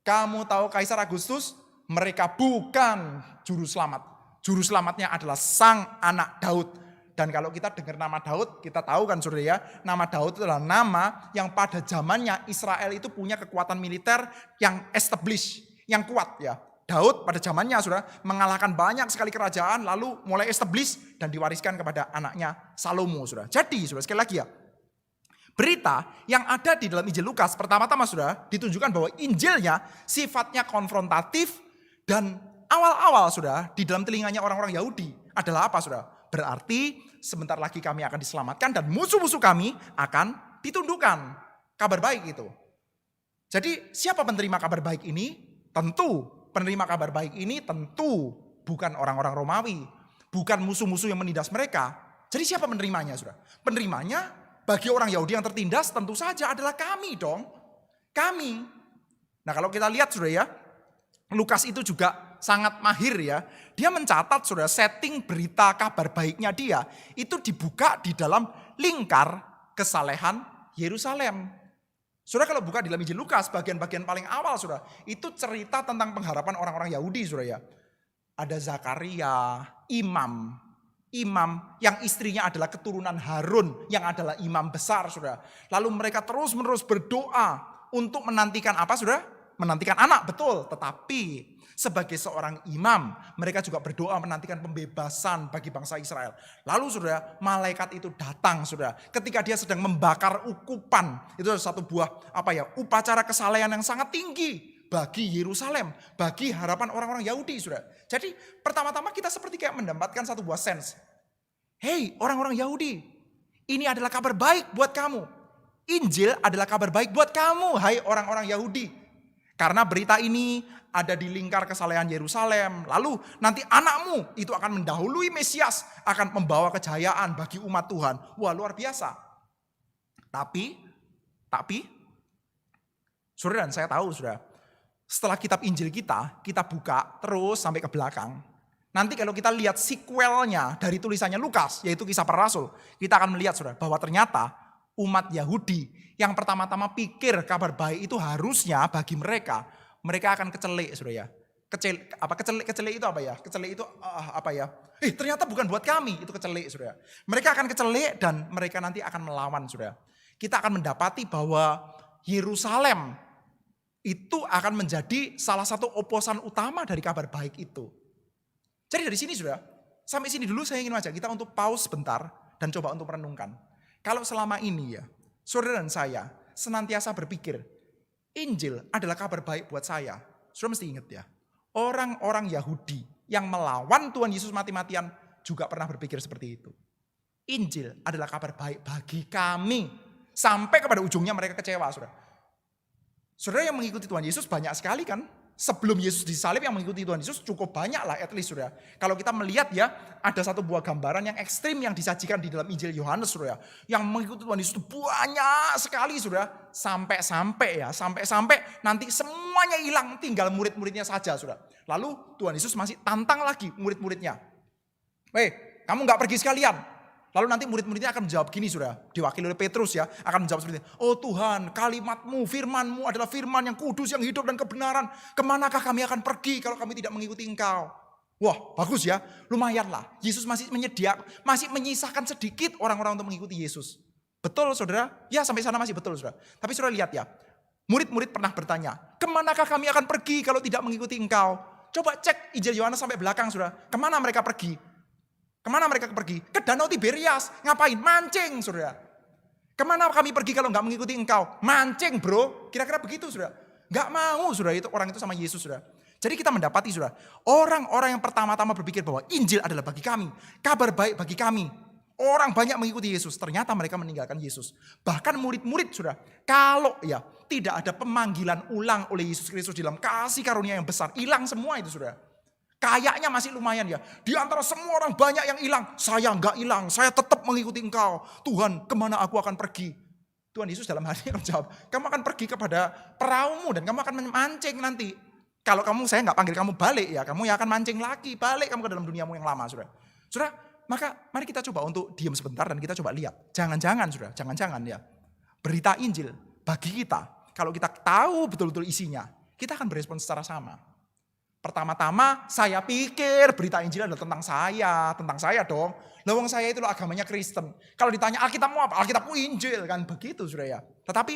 kamu tahu Kaisar Agustus, mereka bukan juru selamat. Juru selamatnya adalah sang anak Daud. Dan kalau kita dengar nama Daud, kita tahu kan saudara ya, nama Daud itu adalah nama yang pada zamannya Israel itu punya kekuatan militer yang established, yang kuat ya. Daud pada zamannya saudara mengalahkan banyak sekali kerajaan, lalu mulai establish dan diwariskan kepada anaknya Salomo saudara. Jadi saudara sekali lagi ya, berita yang ada di dalam Injil Lukas pertama-tama saudara ditunjukkan bahwa Injilnya sifatnya konfrontatif dan awal-awal saudara di dalam telinganya orang-orang Yahudi adalah apa saudara? Berarti sebentar lagi kami akan diselamatkan dan musuh-musuh kami akan ditundukkan. Kabar baik itu. Jadi siapa penerima kabar baik ini? Tentu penerima kabar baik ini tentu bukan orang-orang Romawi. Bukan musuh-musuh yang menindas mereka. Jadi siapa penerimanya saudara? Penerimanya bagi orang Yahudi yang tertindas tentu saja adalah kami dong. Kami. Nah kalau kita lihat saudara ya, Lukas itu juga sangat mahir ya. Dia mencatat saudara setting berita kabar baiknya dia itu dibuka di dalam lingkar kesalehan Yerusalem. Saudara kalau buka di dalam Injil Lukas bagian-bagian paling awal saudara itu cerita tentang pengharapan orang-orang Yahudi saudara ya. Ada Zakaria, imam yang istrinya adalah keturunan Harun yang adalah imam besar saudara. Lalu mereka terus-menerus berdoa untuk menantikan apa saudara? menantikan anak, betul. Tetapi sebagai seorang imam, mereka juga berdoa menantikan pembebasan bagi bangsa Israel. Lalu saudara, malaikat itu datang saudara. Ketika dia sedang membakar ukupan, itu adalah satu buah upacara kesalehan yang sangat tinggi bagi Yerusalem, bagi harapan orang-orang Yahudi saudara. Jadi pertama-tama kita seperti kayak mendapatkan satu buah sense. Hei orang-orang Yahudi, ini adalah kabar baik buat kamu. Injil adalah kabar baik buat kamu, hai orang-orang Yahudi. Karena berita ini ada di lingkar kesalehan Yerusalem. Lalu nanti anakmu itu akan mendahului Mesias, akan membawa kejayaan bagi umat Tuhan. Wah, luar biasa. Tapi, saudara dan saya tahu saudara, setelah kitab Injil kita buka terus sampai ke belakang. Nanti kalau kita lihat sequelnya dari tulisannya Lukas, yaitu Kisah Para Rasul, kita akan melihat saudara, bahwa ternyata umat Yahudi yang pertama-tama pikir kabar baik itu harusnya bagi mereka akan kecelek saudara ya. Kecelek itu apa ya? Kecelek itu ternyata bukan buat kami, itu kecelek saudara. Mereka akan kecelek dan mereka nanti akan melawan saudara. Kita akan mendapati bahwa Yerusalem itu akan menjadi salah satu oposan utama dari kabar baik itu. Jadi dari sini saudara, sampai sini dulu saya ingin mengajak kita untuk pause sebentar dan coba untuk merenungkan. Kalau selama ini ya, saudara dan saya senantiasa berpikir, Injil adalah kabar baik buat saya. Saudara mesti ingat ya, orang-orang Yahudi yang melawan Tuhan Yesus mati-matian juga pernah berpikir seperti itu. Injil adalah kabar baik bagi kami. Sampai kepada ujungnya mereka kecewa saudara. Saudara yang mengikuti Tuhan Yesus banyak sekali kan. Sebelum Yesus disalib yang mengikuti Tuhan Yesus cukup banyak lah at least saudara. Kalau kita melihat ya ada satu buah gambaran yang ekstrim yang disajikan di dalam Injil Yohanes saudara. Yang mengikuti Tuhan Yesus itu banyak sekali saudara. Sampai nanti semuanya hilang tinggal murid-muridnya saja saudara. Lalu Tuhan Yesus masih tantang lagi murid-muridnya. Kamu gak pergi sekalian? Lalu nanti murid-muridnya akan menjawab gini saudara. Diwakili oleh Petrus ya. Akan menjawab seperti ini. Oh Tuhan, kalimatmu, firmanmu adalah firman yang kudus, yang hidup dan kebenaran. Kemanakah kami akan pergi kalau kami tidak mengikuti engkau? Wah bagus ya. Lumayan lah. Yesus masih menyisakan sedikit orang-orang untuk mengikuti Yesus. Betul saudara? Ya sampai sana masih betul saudara. Tapi saudara lihat ya. Murid-murid pernah bertanya. Kemanakah kami akan pergi kalau tidak mengikuti engkau? Coba cek Injil Yohanes sampai belakang saudara. Kemana mereka pergi? Kemana mereka pergi? Ke Danau Tiberias. Ngapain? Mancing, saudara. Kemana kami pergi kalau nggak mengikuti engkau? Mancing, bro. Kira-kira begitu, saudara. Nggak mau, saudara. Itu orang itu sama Yesus, saudara. Jadi kita mendapati, saudara. Orang-orang yang pertama-tama berpikir bahwa Injil adalah bagi kami. Kabar baik bagi kami. Orang banyak mengikuti Yesus. Ternyata mereka meninggalkan Yesus. Bahkan murid-murid, saudara. Kalau ya tidak ada pemanggilan ulang oleh Yesus Kristus dalam kasih karunia yang besar. Hilang semua itu, saudara. Kayaknya masih lumayan ya. Di antara semua orang banyak yang hilang. Saya enggak hilang. Saya tetap mengikuti engkau. Tuhan, kemana aku akan pergi? Tuhan Yesus dalam hatinya menjawab. Kamu akan pergi kepada perahumu dan kamu akan memancing nanti. Kalau saya enggak panggil kamu balik ya. Kamu ya akan mancing lagi. Balik kamu ke dalam duniamu yang lama. Saudara, maka mari kita coba untuk diam sebentar dan kita coba lihat. Jangan-jangan saudara. Jangan-jangan ya. Berita Injil bagi kita. Kalau kita tahu betul-betul isinya. Kita akan berespon secara sama. Pertama-tama saya pikir berita Injil adalah tentang saya dong. Lawang saya itu agamanya Kristen. Kalau ditanya Alkitabmu apa? Alkitabku Injil kan begitu saudara ya. Tetapi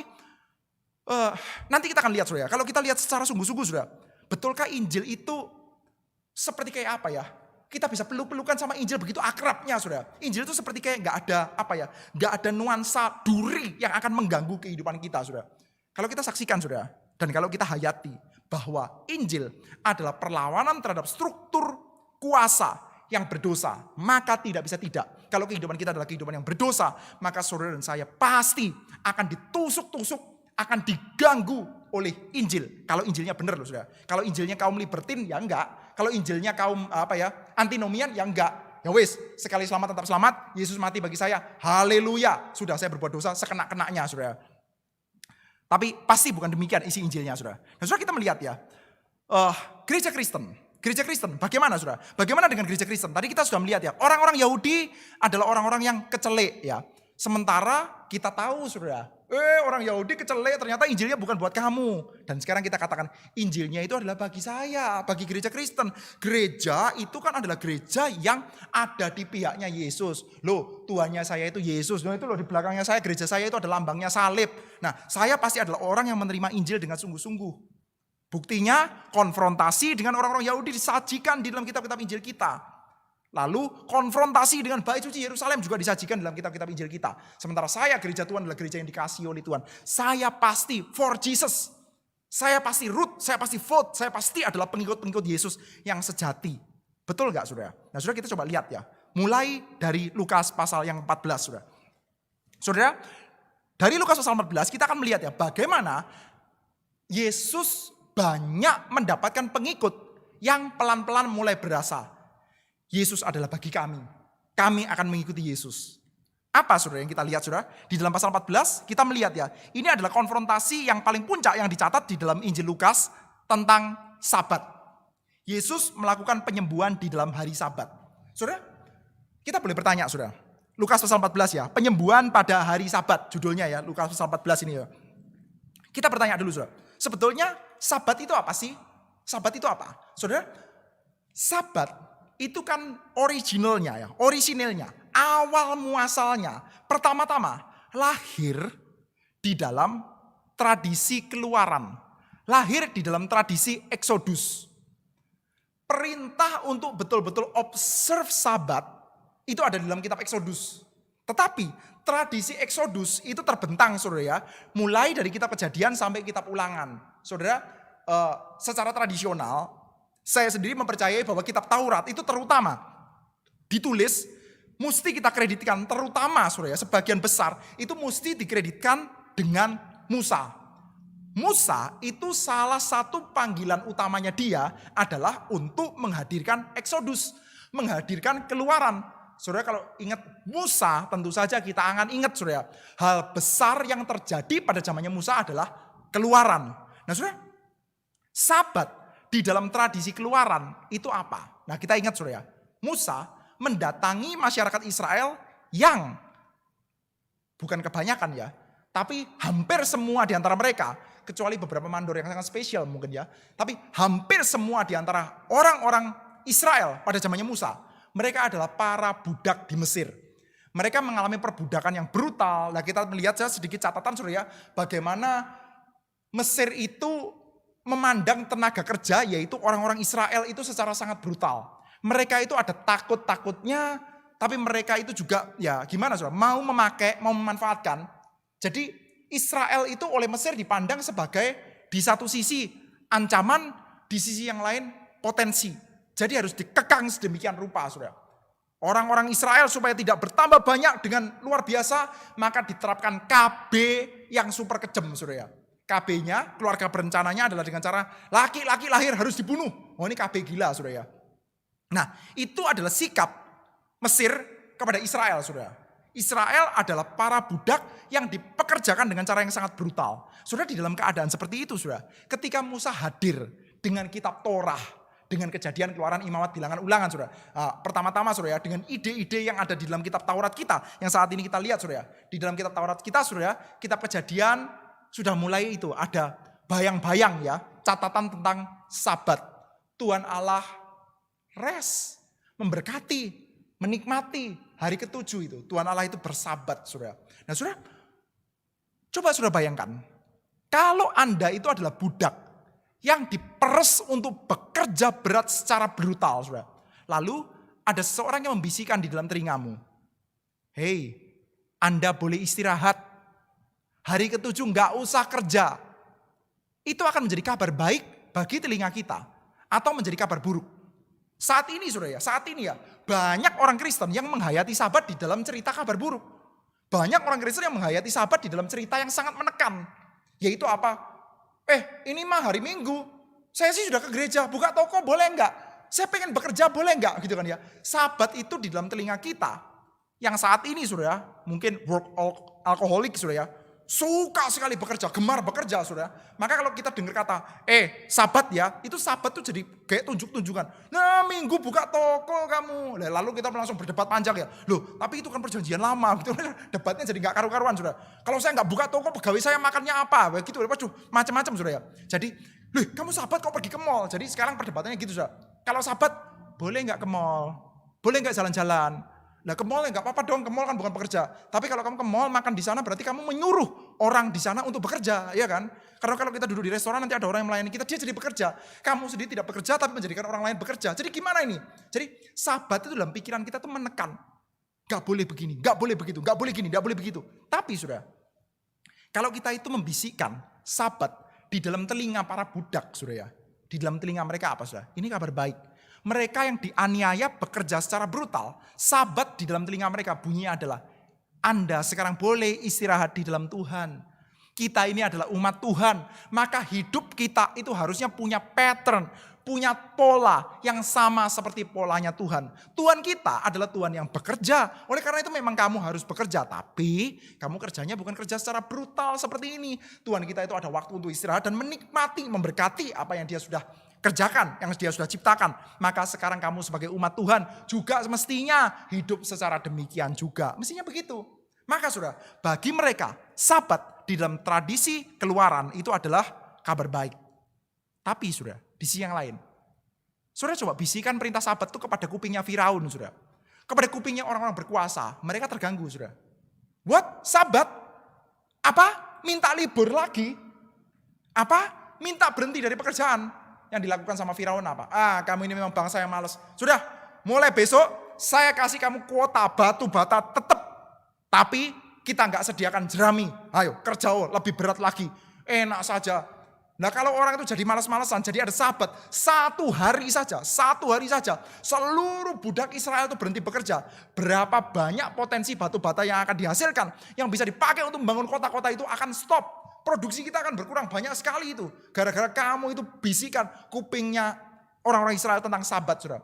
nanti kita akan lihat saudara. Kalau kita lihat secara sungguh-sungguh saudara. Betulkah Injil itu seperti kayak apa ya? Kita bisa peluk-pelukan sama Injil begitu akrabnya saudara. Injil itu seperti kayak gak ada nuansa duri yang akan mengganggu kehidupan kita saudara. Kalau kita saksikan saudara. Dan kalau kita hayati bahwa Injil adalah perlawanan terhadap struktur kuasa yang berdosa, maka tidak bisa tidak. Kalau kehidupan kita adalah kehidupan yang berdosa, maka saudara dan saya pasti akan ditusuk-tusuk, akan diganggu oleh Injil. Kalau Injilnya benar loh saudara. Kalau Injilnya kaum libertin ya enggak. Kalau Injilnya kaum antinomian ya enggak. Ya wis, sekali selamat tetap selamat. Yesus mati bagi saya. Haleluya. Sudah saya berbuat dosa sekena-kenanya saudara. Tapi pasti bukan demikian isi Injilnya saudara. Nah saudara kita melihat ya. Gereja Kristen bagaimana saudara? Bagaimana dengan gereja Kristen? Tadi kita sudah melihat ya. Orang-orang Yahudi adalah orang-orang yang kecelek ya. Sementara kita tahu saudara. Orang Yahudi kecelek ternyata Injilnya bukan buat kamu. Dan sekarang kita katakan Injilnya itu adalah bagi saya. Bagi gereja Kristen. Gereja itu kan adalah gereja yang ada di pihaknya Yesus. Loh Tuhannya saya itu Yesus. Loh itu loh di belakangnya gereja saya itu ada lambangnya salib. Nah saya pasti adalah orang yang menerima Injil dengan sungguh-sungguh. Buktinya konfrontasi dengan orang-orang Yahudi disajikan di dalam kitab-kitab Injil kita. Lalu konfrontasi dengan bait suci Yerusalem juga disajikan dalam kitab-kitab Injil kita. Sementara saya, gereja Tuhan adalah gereja yang dikasihi oleh Tuhan. Saya pasti for Jesus. Saya pasti root, saya pasti vote, saya pasti adalah pengikut-pengikut Yesus yang sejati. Betul gak saudara? Nah saudara, kita coba lihat ya. Mulai dari Lukas pasal yang 14 saudara. Saudara, dari Lukas pasal 14 kita akan melihat ya bagaimana Yesus banyak mendapatkan pengikut yang pelan-pelan mulai berasa. Yesus adalah bagi kami. Kami akan mengikuti Yesus. Apa saudara yang kita lihat saudara? Di dalam pasal 14 kita melihat ya. Ini adalah konfrontasi yang paling puncak yang dicatat di dalam Injil Lukas tentang Sabat. Yesus melakukan penyembuhan di dalam hari Sabat. Saudara, kita boleh bertanya saudara. Lukas pasal 14 ya. Penyembuhan pada hari Sabat judulnya ya. Lukas pasal 14 ini ya. Kita bertanya dulu saudara. Sebetulnya Sabat itu apa sih? Sabat itu apa? Saudara, Sabat itu kan originalnya ya, awal muasalnya, pertama-tama lahir di dalam tradisi keluaran, lahir di dalam tradisi Exodus. Perintah untuk betul-betul observe Sabat itu ada di dalam kitab Exodus. Tetapi tradisi Exodus itu terbentang saudara ya, mulai dari kitab Kejadian sampai kitab Ulangan. Saudara, secara tradisional saya sendiri mempercayai bahwa kitab Taurat itu terutama ditulis, mesti kita kreditkan terutama saudara, sebagian besar itu mesti dikreditkan dengan Musa. Musa itu salah satu panggilan utamanya dia adalah untuk menghadirkan Exodus, menghadirkan keluaran. Saudara kalau ingat Musa tentu saja kita akan ingat saudara, hal besar yang terjadi pada zamannya Musa adalah keluaran. Nah saudara, Sabat di dalam tradisi keluaran itu apa? Nah kita ingat saudara, Musa mendatangi masyarakat Israel yang bukan kebanyakan ya, tapi hampir semua di antara mereka, kecuali beberapa mandor yang sangat spesial mungkin ya, tapi hampir semua di antara orang-orang Israel pada zamannya Musa, mereka adalah para budak di Mesir. Mereka mengalami perbudakan yang brutal. Nah kita melihat sedikit catatan saudara ya, bagaimana Mesir itu memandang tenaga kerja yaitu orang-orang Israel itu secara sangat brutal. Mereka itu ada takut-takutnya, tapi mereka itu juga ya gimana saudara, mau memakai, mau memanfaatkan. Jadi Israel itu oleh Mesir dipandang sebagai di satu sisi ancaman, di sisi yang lain potensi. Jadi harus dikekang sedemikian rupa saudara. Orang-orang Israel supaya tidak bertambah banyak dengan luar biasa, maka diterapkan KB yang super kejam saudara. KB-nya, keluarga berencananya adalah dengan cara laki-laki lahir harus dibunuh. Oh ini KB gila saudara ya. Nah itu adalah sikap Mesir kepada Israel saudara. Israel adalah para budak yang dipekerjakan dengan cara yang sangat brutal. Saudara di dalam keadaan seperti itu saudara. Ketika Musa hadir dengan kitab Torah, dengan Kejadian, Keluaran, Imamat, Bilangan, Ulangan saudara. Nah, pertama-tama saudara dengan ide-ide yang ada di dalam kitab Taurat kita. Yang saat ini kita lihat saudara. Di dalam kitab Taurat kita saudara, kitab Kejadian sudah mulai itu ada bayang-bayang ya, catatan tentang Sabat. Tuhan Allah rest, memberkati, menikmati hari ketujuh itu. Tuhan Allah itu bersabat saudara. Nah saudara, coba saudara bayangkan. Kalau Anda itu adalah budak yang diperes untuk bekerja berat secara brutal saudara. Lalu ada seseorang yang membisikkan di dalam telingamu. Hei, Anda boleh istirahat. Hari ketujuh nggak usah kerja. Itu akan menjadi kabar baik bagi telinga kita. Atau menjadi kabar buruk. Saat ini saudara ya, saat ini ya. Banyak orang Kristen yang menghayati Sabat di dalam cerita kabar buruk. Banyak orang Kristen yang menghayati Sabat di dalam cerita yang sangat menekan. Yaitu apa? Ini mah hari Minggu. Saya sih sudah ke gereja, buka toko boleh enggak? Saya pengen bekerja boleh enggak? Gitu kan ya. Sabat itu di dalam telinga kita. Yang saat ini saudara, mungkin workaholic saudara ya. Suka sekali bekerja, gemar bekerja saudara. Maka kalau kita dengar kata, Sabat ya, itu Sabat tuh jadi kayak tunjuk-tunjukkan. Nah Minggu buka toko kamu. Lalu kita langsung berdebat panjang ya. Loh tapi itu kan perjanjian lama. Gitu. Debatnya jadi gak karu-karuan saudara. Kalau saya gak buka toko, pegawai saya makannya apa? Begitu, waduh macam-macam saudara ya. Jadi, kamu Sabat kok pergi ke mall? Jadi sekarang perdebatannya gitu saudara. Kalau Sabat, boleh gak ke mall? Boleh gak jalan-jalan? Nah ke mall nggak apa-apa dong, ke mall kan bukan pekerja. Tapi kalau kamu ke mall makan di sana berarti kamu menyuruh orang di sana untuk bekerja, ya kan? Karena kalau kita duduk di restoran nanti ada orang yang melayani kita, dia jadi bekerja. Kamu sendiri tidak bekerja tapi menjadikan orang lain bekerja. Jadi gimana ini? Jadi sabat itu dalam pikiran kita tuh menekan. Gak boleh begini, gak boleh begitu, gak boleh gini, gak boleh begitu. Tapi sudah, kalau kita itu membisikkan sabat di dalam telinga para budak, sudah ya. Di dalam telinga mereka apa sudah? Ini kabar baik. Mereka yang dianiaya bekerja secara brutal, sabat di dalam telinga mereka bunyinya adalah, Anda sekarang boleh istirahat di dalam Tuhan. Kita ini adalah umat Tuhan, maka hidup kita itu harusnya punya pattern, punya pola yang sama seperti polanya Tuhan. Tuhan kita adalah Tuhan yang bekerja, oleh karena itu memang kamu harus bekerja, tapi kamu kerjanya bukan kerja secara brutal seperti ini. Tuhan kita itu ada waktu untuk istirahat dan menikmati, memberkati apa yang dia sudah kerjakan, yang dia sudah ciptakan. Maka sekarang kamu sebagai umat Tuhan juga mestinya hidup secara demikian juga. Mestinya begitu. Maka sudah, bagi mereka sabat di dalam tradisi keluaran itu adalah kabar baik. Tapi sudah, di sisi yang lain, saudara coba bisikan perintah sabat itu kepada kupingnya Firaun, saudara. Kepada kupingnya orang-orang berkuasa, mereka terganggu, saudara. What? Sabat? Apa? Minta libur lagi? Apa? Minta berhenti dari pekerjaan? Yang dilakukan sama Firaun apa? Kamu ini memang bangsa yang malas. Sudah, mulai besok saya kasih kamu kuota batu bata tetap. Tapi kita nggak sediakan jerami. Ayo kerja lebih berat lagi. Enak saja. Nah kalau orang itu jadi malas-malasan, jadi ada sabat. Satu hari saja. Seluruh budak Israel itu berhenti bekerja. Berapa banyak potensi batu bata yang akan dihasilkan. Yang bisa dipakai untuk membangun kota-kota itu akan stop. Produksi kita akan berkurang banyak sekali itu. Gara-gara kamu itu bisikan kupingnya orang-orang Israel tentang sabat, saudara.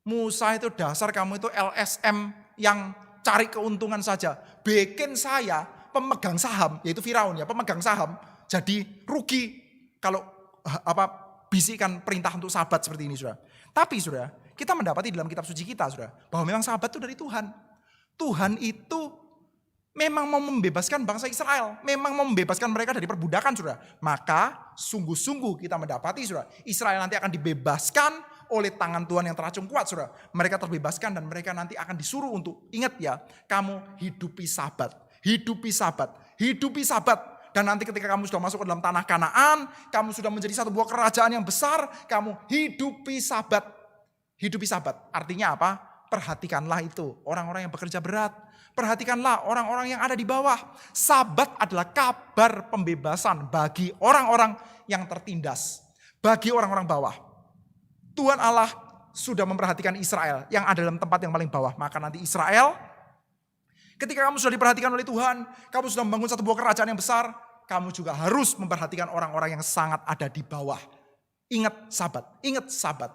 Musa itu dasar kamu itu LSM yang cari keuntungan saja. Bikin saya pemegang saham, yaitu Firaun ya, pemegang saham. Jadi rugi kalau bisikan perintah untuk sabat seperti ini, saudara. Tapi saudara, kita mendapati dalam kitab suci kita, saudara, bahwa memang sabat itu dari Tuhan. Tuhan itu memang mau membebaskan bangsa Israel. Memang mau membebaskan mereka dari perbudakan, saudara. Maka sungguh-sungguh kita mendapati, saudara, Israel nanti akan dibebaskan oleh tangan Tuhan yang teracung kuat, saudara. Mereka terbebaskan dan mereka nanti akan disuruh untuk, ingat ya, kamu hidupi sabat. Hidupi sabat. Hidupi sabat. Dan nanti ketika kamu sudah masuk ke dalam tanah Kanaan, kamu sudah menjadi satu buah kerajaan yang besar, kamu hidupi sabat. Hidupi sabat. Artinya apa? Perhatikanlah itu orang-orang yang bekerja berat. Perhatikanlah orang-orang yang ada di bawah. Sabat adalah kabar pembebasan bagi orang-orang yang tertindas. Bagi orang-orang bawah. Tuhan Allah sudah memperhatikan Israel yang ada dalam tempat yang paling bawah. Maka nanti Israel, ketika kamu sudah diperhatikan oleh Tuhan, kamu sudah membangun satu buah kerajaan yang besar, kamu juga harus memperhatikan orang-orang yang sangat ada di bawah. Ingat sabat, ingat sabat.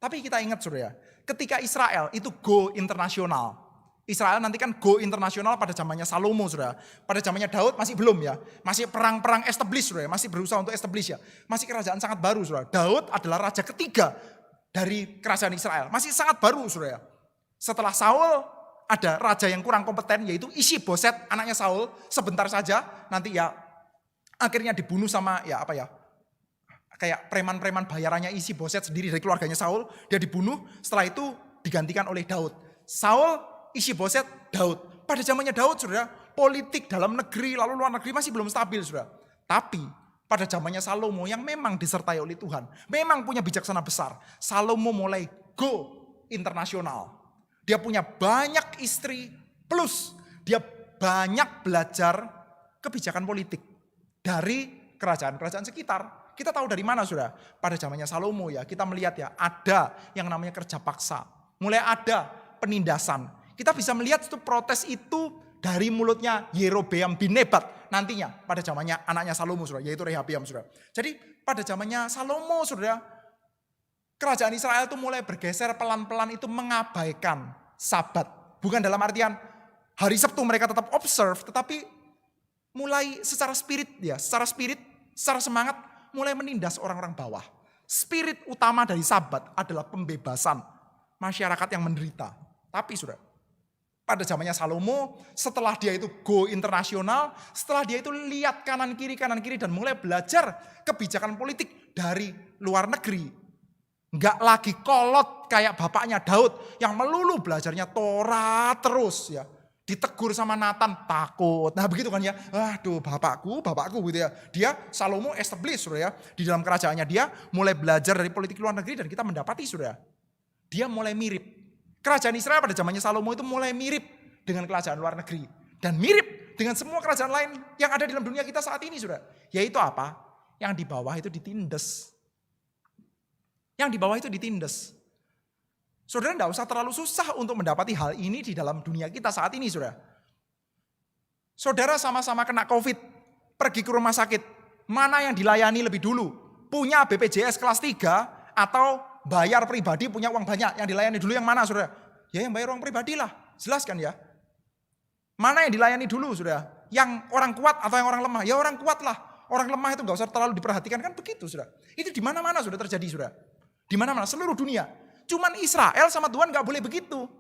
Tapi kita ingat saudara, ketika Israel itu go internasional. Israel nanti kan go internasional pada zamannya Salomo, saudara. Pada zamannya Daud masih belum ya. Masih perang-perang establish, saudara. Masih berusaha untuk establish ya. Masih kerajaan sangat baru, saudara. Daud adalah raja ketiga dari kerajaan Israel. Masih sangat baru, saudara. Setelah Saul, ada raja yang kurang kompeten, yaitu Ishiboset, anaknya Saul. Sebentar saja, nanti ya akhirnya dibunuh sama ya apa ya. Kayak preman-preman bayarannya Ishiboset sendiri dari keluarganya Saul. Dia dibunuh, setelah itu digantikan oleh Daud. Saul, Ishiboset, Daud. Pada zamannya Daud, saudara, politik dalam negeri lalu luar negeri masih belum stabil, saudara. Tapi pada zamannya Salomo yang memang disertai oleh Tuhan, memang punya bijaksana besar. Salomo mulai go internasional. Dia punya banyak istri, plus dia banyak belajar kebijakan politik dari kerajaan-kerajaan sekitar. Kita tahu dari mana, saudara? Pada zamannya Salomo ya, kita melihat ya, ada yang namanya kerja paksa. Mulai ada penindasan. Kita bisa melihat itu protes itu dari mulutnya Yerobeam bin Nebat nantinya pada zamannya anaknya Salomo, saudara, yaitu Rehabiam, saudara. Jadi pada zamannya Salomo, saudara, kerajaan Israel itu mulai bergeser pelan-pelan itu mengabaikan sabat. Bukan dalam artian hari Sabtu mereka tetap observe, tetapi mulai secara spirit ya, secara semangat mulai menindas orang-orang bawah. Spirit utama dari sabat adalah pembebasan masyarakat yang menderita. Tapi saudara, pada zamannya Salomo, setelah dia itu go internasional, setelah dia itu lihat kanan kiri dan mulai belajar kebijakan politik dari luar negeri. Nggak lagi kolot kayak bapaknya Daud yang melulu belajarnya Torah terus ya. Ditegur sama Nathan takut. Nah begitu kan ya. Aduh bapakku gitu ya. Dia Salomo establish sudah ya. Di dalam kerajaannya dia mulai belajar dari politik luar negeri dan kita mendapati sudah. Dia mulai mirip. Kerajaan Israel pada zamannya Salomo itu mulai mirip dengan kerajaan luar negeri. Dan mirip dengan semua kerajaan lain yang ada di dalam dunia kita saat ini sudah. Yaitu apa? Yang di bawah itu ditindas. Yang di bawah itu ditindas. Saudara tidak usah terlalu susah untuk mendapati hal ini di dalam dunia kita saat ini, saudara. Saudara sama-sama kena COVID, pergi ke rumah sakit, mana yang dilayani lebih dulu? Punya BPJS kelas 3 atau bayar pribadi punya uang banyak, yang dilayani dulu yang mana, saudara? Ya yang bayar uang pribadi lah, jelas kan ya? Mana yang dilayani dulu, saudara? Yang orang kuat atau yang orang lemah? Ya orang kuat lah. Orang lemah itu gak usah terlalu diperhatikan, kan begitu, saudara. Itu di mana-mana sudah terjadi, saudara. Di mana-mana, seluruh dunia. Cuman Israel sama Tuhan gak boleh begitu.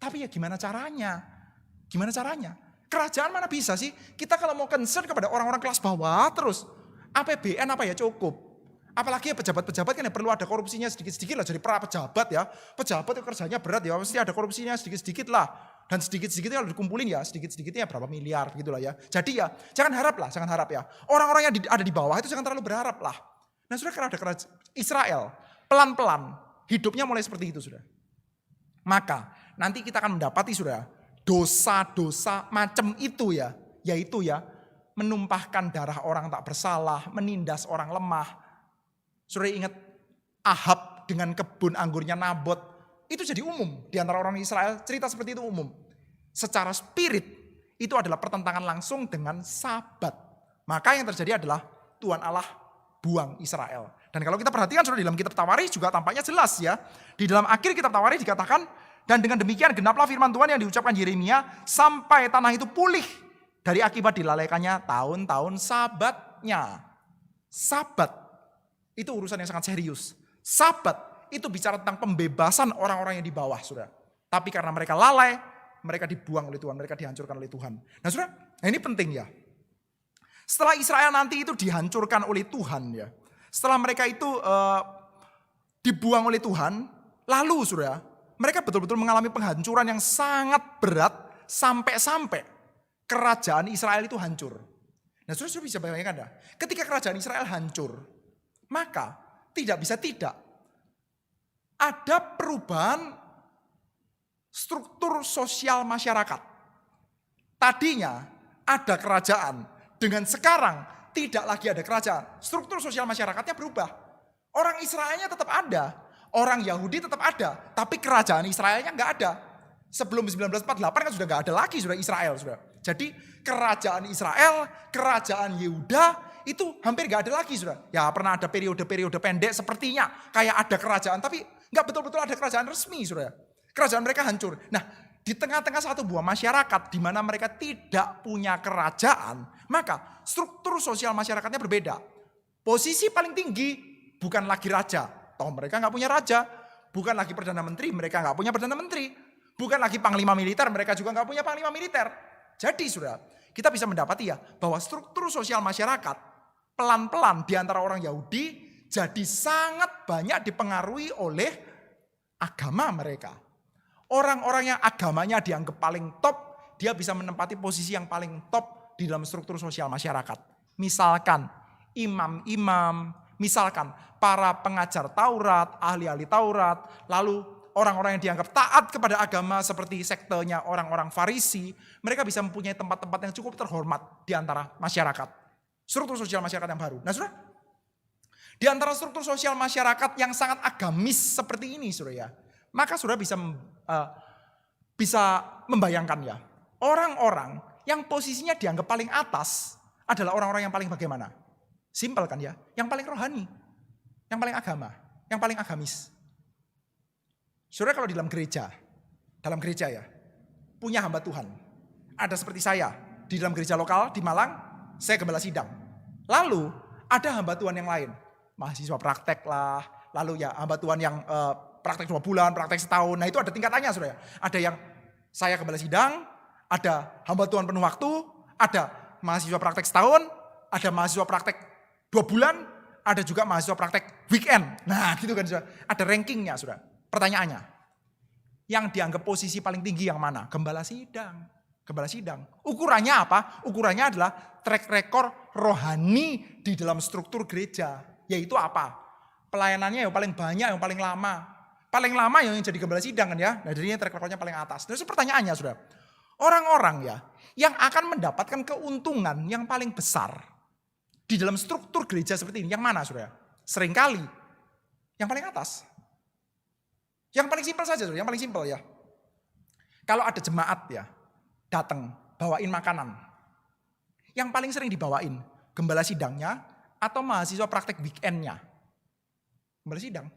Tapi ya gimana caranya? Gimana caranya? Kerajaan mana bisa sih? Kita kalau mau concern kepada orang-orang kelas bawah terus. APBN apa ya cukup. Apalagi ya pejabat-pejabat kan ya perlu ada korupsinya sedikit-sedikit lah. Jadi para pejabat ya. Pejabat itu kerjanya berat ya. Pasti ada korupsinya sedikit-sedikit lah. Dan sedikit-sedikit kalau dikumpulin ya sedikit-sedikitnya berapa miliar gitu lah ya. Jadi ya jangan harap ya. Orang-orang yang ada di bawah itu jangan terlalu berharap lah. Nah sudah ada kerajaan Israel pelan-pelan. Hidupnya mulai seperti itu, sudah. Maka nanti kita akan mendapati, sudah, dosa-dosa macam itu ya. Yaitu ya, menumpahkan darah orang tak bersalah, menindas orang lemah. Sudah ingat Ahab dengan kebun anggurnya Nabot. Itu jadi umum di antara orang Israel. Cerita seperti itu umum. Secara spirit, itu adalah pertentangan langsung dengan Sabat. Maka yang terjadi adalah Tuhan Allah buang Israel. Dan kalau kita perhatikan sudah di dalam kitab Tawarikh juga tampaknya jelas ya. Di dalam akhir kitab Tawarikh dikatakan, dan dengan demikian genaplah firman Tuhan yang diucapkan Yeremia sampai tanah itu pulih dari akibat dilalaikannya tahun-tahun Sabatnya. Sabat itu urusan yang sangat serius. Sabat itu bicara tentang pembebasan orang-orang yang di bawah, sudah. Tapi karena mereka lalai, mereka dibuang oleh Tuhan, mereka dihancurkan oleh Tuhan. Nah, sudah, ini penting ya. Setelah Israel nanti itu dihancurkan oleh Tuhan ya. Setelah mereka itu dibuang oleh Tuhan, lalu saudara, mereka betul-betul mengalami penghancuran yang sangat berat sampai-sampai kerajaan Israel itu hancur. Nah saudara bisa bayangkan dah, ketika kerajaan Israel hancur, maka tidak bisa tidak ada perubahan struktur sosial masyarakat. Tadinya ada kerajaan, dengan sekarang tidak lagi ada kerajaan. Struktur sosial masyarakatnya berubah. Orang Israelnya tetap ada. Orang Yahudi tetap ada. Tapi kerajaan Israelnya nggak ada. Sebelum 1948 kan sudah nggak ada lagi sudah Israel. Sudah. Jadi kerajaan Israel, kerajaan Yehuda itu hampir nggak ada lagi sudah. Ya pernah ada periode-periode pendek sepertinya. Kayak ada kerajaan tapi nggak betul-betul ada kerajaan resmi sudah. Kerajaan mereka hancur. Nah di tengah-tengah satu buah masyarakat di mana mereka tidak punya kerajaan, maka struktur sosial masyarakatnya berbeda. Posisi paling tinggi bukan lagi raja, toh mereka nggak punya raja. Bukan lagi perdana menteri, mereka nggak punya perdana menteri. Bukan lagi panglima militer, mereka juga nggak punya panglima militer. Jadi sudah kita bisa mendapati ya bahwa struktur sosial masyarakat pelan-pelan di antara orang Yahudi jadi sangat banyak dipengaruhi oleh agama mereka. Orang-orang yang agamanya dianggap paling top, dia bisa menempati posisi yang paling top di dalam struktur sosial masyarakat. Misalkan imam-imam, misalkan para pengajar Taurat, ahli-ahli Taurat, lalu orang-orang yang dianggap taat kepada agama seperti sektenya orang-orang Farisi, mereka bisa mempunyai tempat-tempat yang cukup terhormat di antara masyarakat. Struktur sosial masyarakat yang baru. Nah saudara, di antara struktur sosial masyarakat yang sangat agamis seperti ini saudara ya, maka saudara bisa membayangkan ya, orang-orang yang posisinya dianggap paling atas adalah orang-orang yang paling bagaimana? Simpel kan ya, yang paling rohani, yang paling agama, yang paling agamis. Saudara kalau di dalam gereja ya, punya hamba Tuhan. Ada seperti saya, di dalam gereja lokal di Malang, saya gembala sidang. Lalu ada hamba Tuhan yang lain, mahasiswa praktek lah, lalu ya hamba Tuhan yang praktek 2 bulan, praktek setahun. Nah itu ada tingkatannya saudara. Ada yang saya gembala sidang, ada hamba Tuhan penuh waktu, ada mahasiswa praktek setahun, ada mahasiswa praktek 2 bulan, Ada juga mahasiswa praktek weekend. Nah gitu kan saudara. Ada rankingnya saudara. Pertanyaannya, yang dianggap posisi paling tinggi yang mana? Gembala sidang. Gembala sidang. Ukurannya apa? Ukurannya adalah track record rohani di dalam struktur gereja. Yaitu apa? Pelayanannya yang paling banyak, yang paling lama. Paling lama yang jadi gembala sidang kan ya. Nah jadinya track recordnya paling atas. Terus pertanyaannya saudara. Orang-orang ya yang akan mendapatkan keuntungan yang paling besar di dalam struktur gereja seperti ini. Yang mana saudara? Seringkali yang paling atas. Yang paling simpel saja saudara. Yang paling simpel ya. Kalau ada jemaat ya datang bawain makanan. Yang paling sering dibawain gembala sidangnya atau mahasiswa praktek weekendnya. Gembala sidang.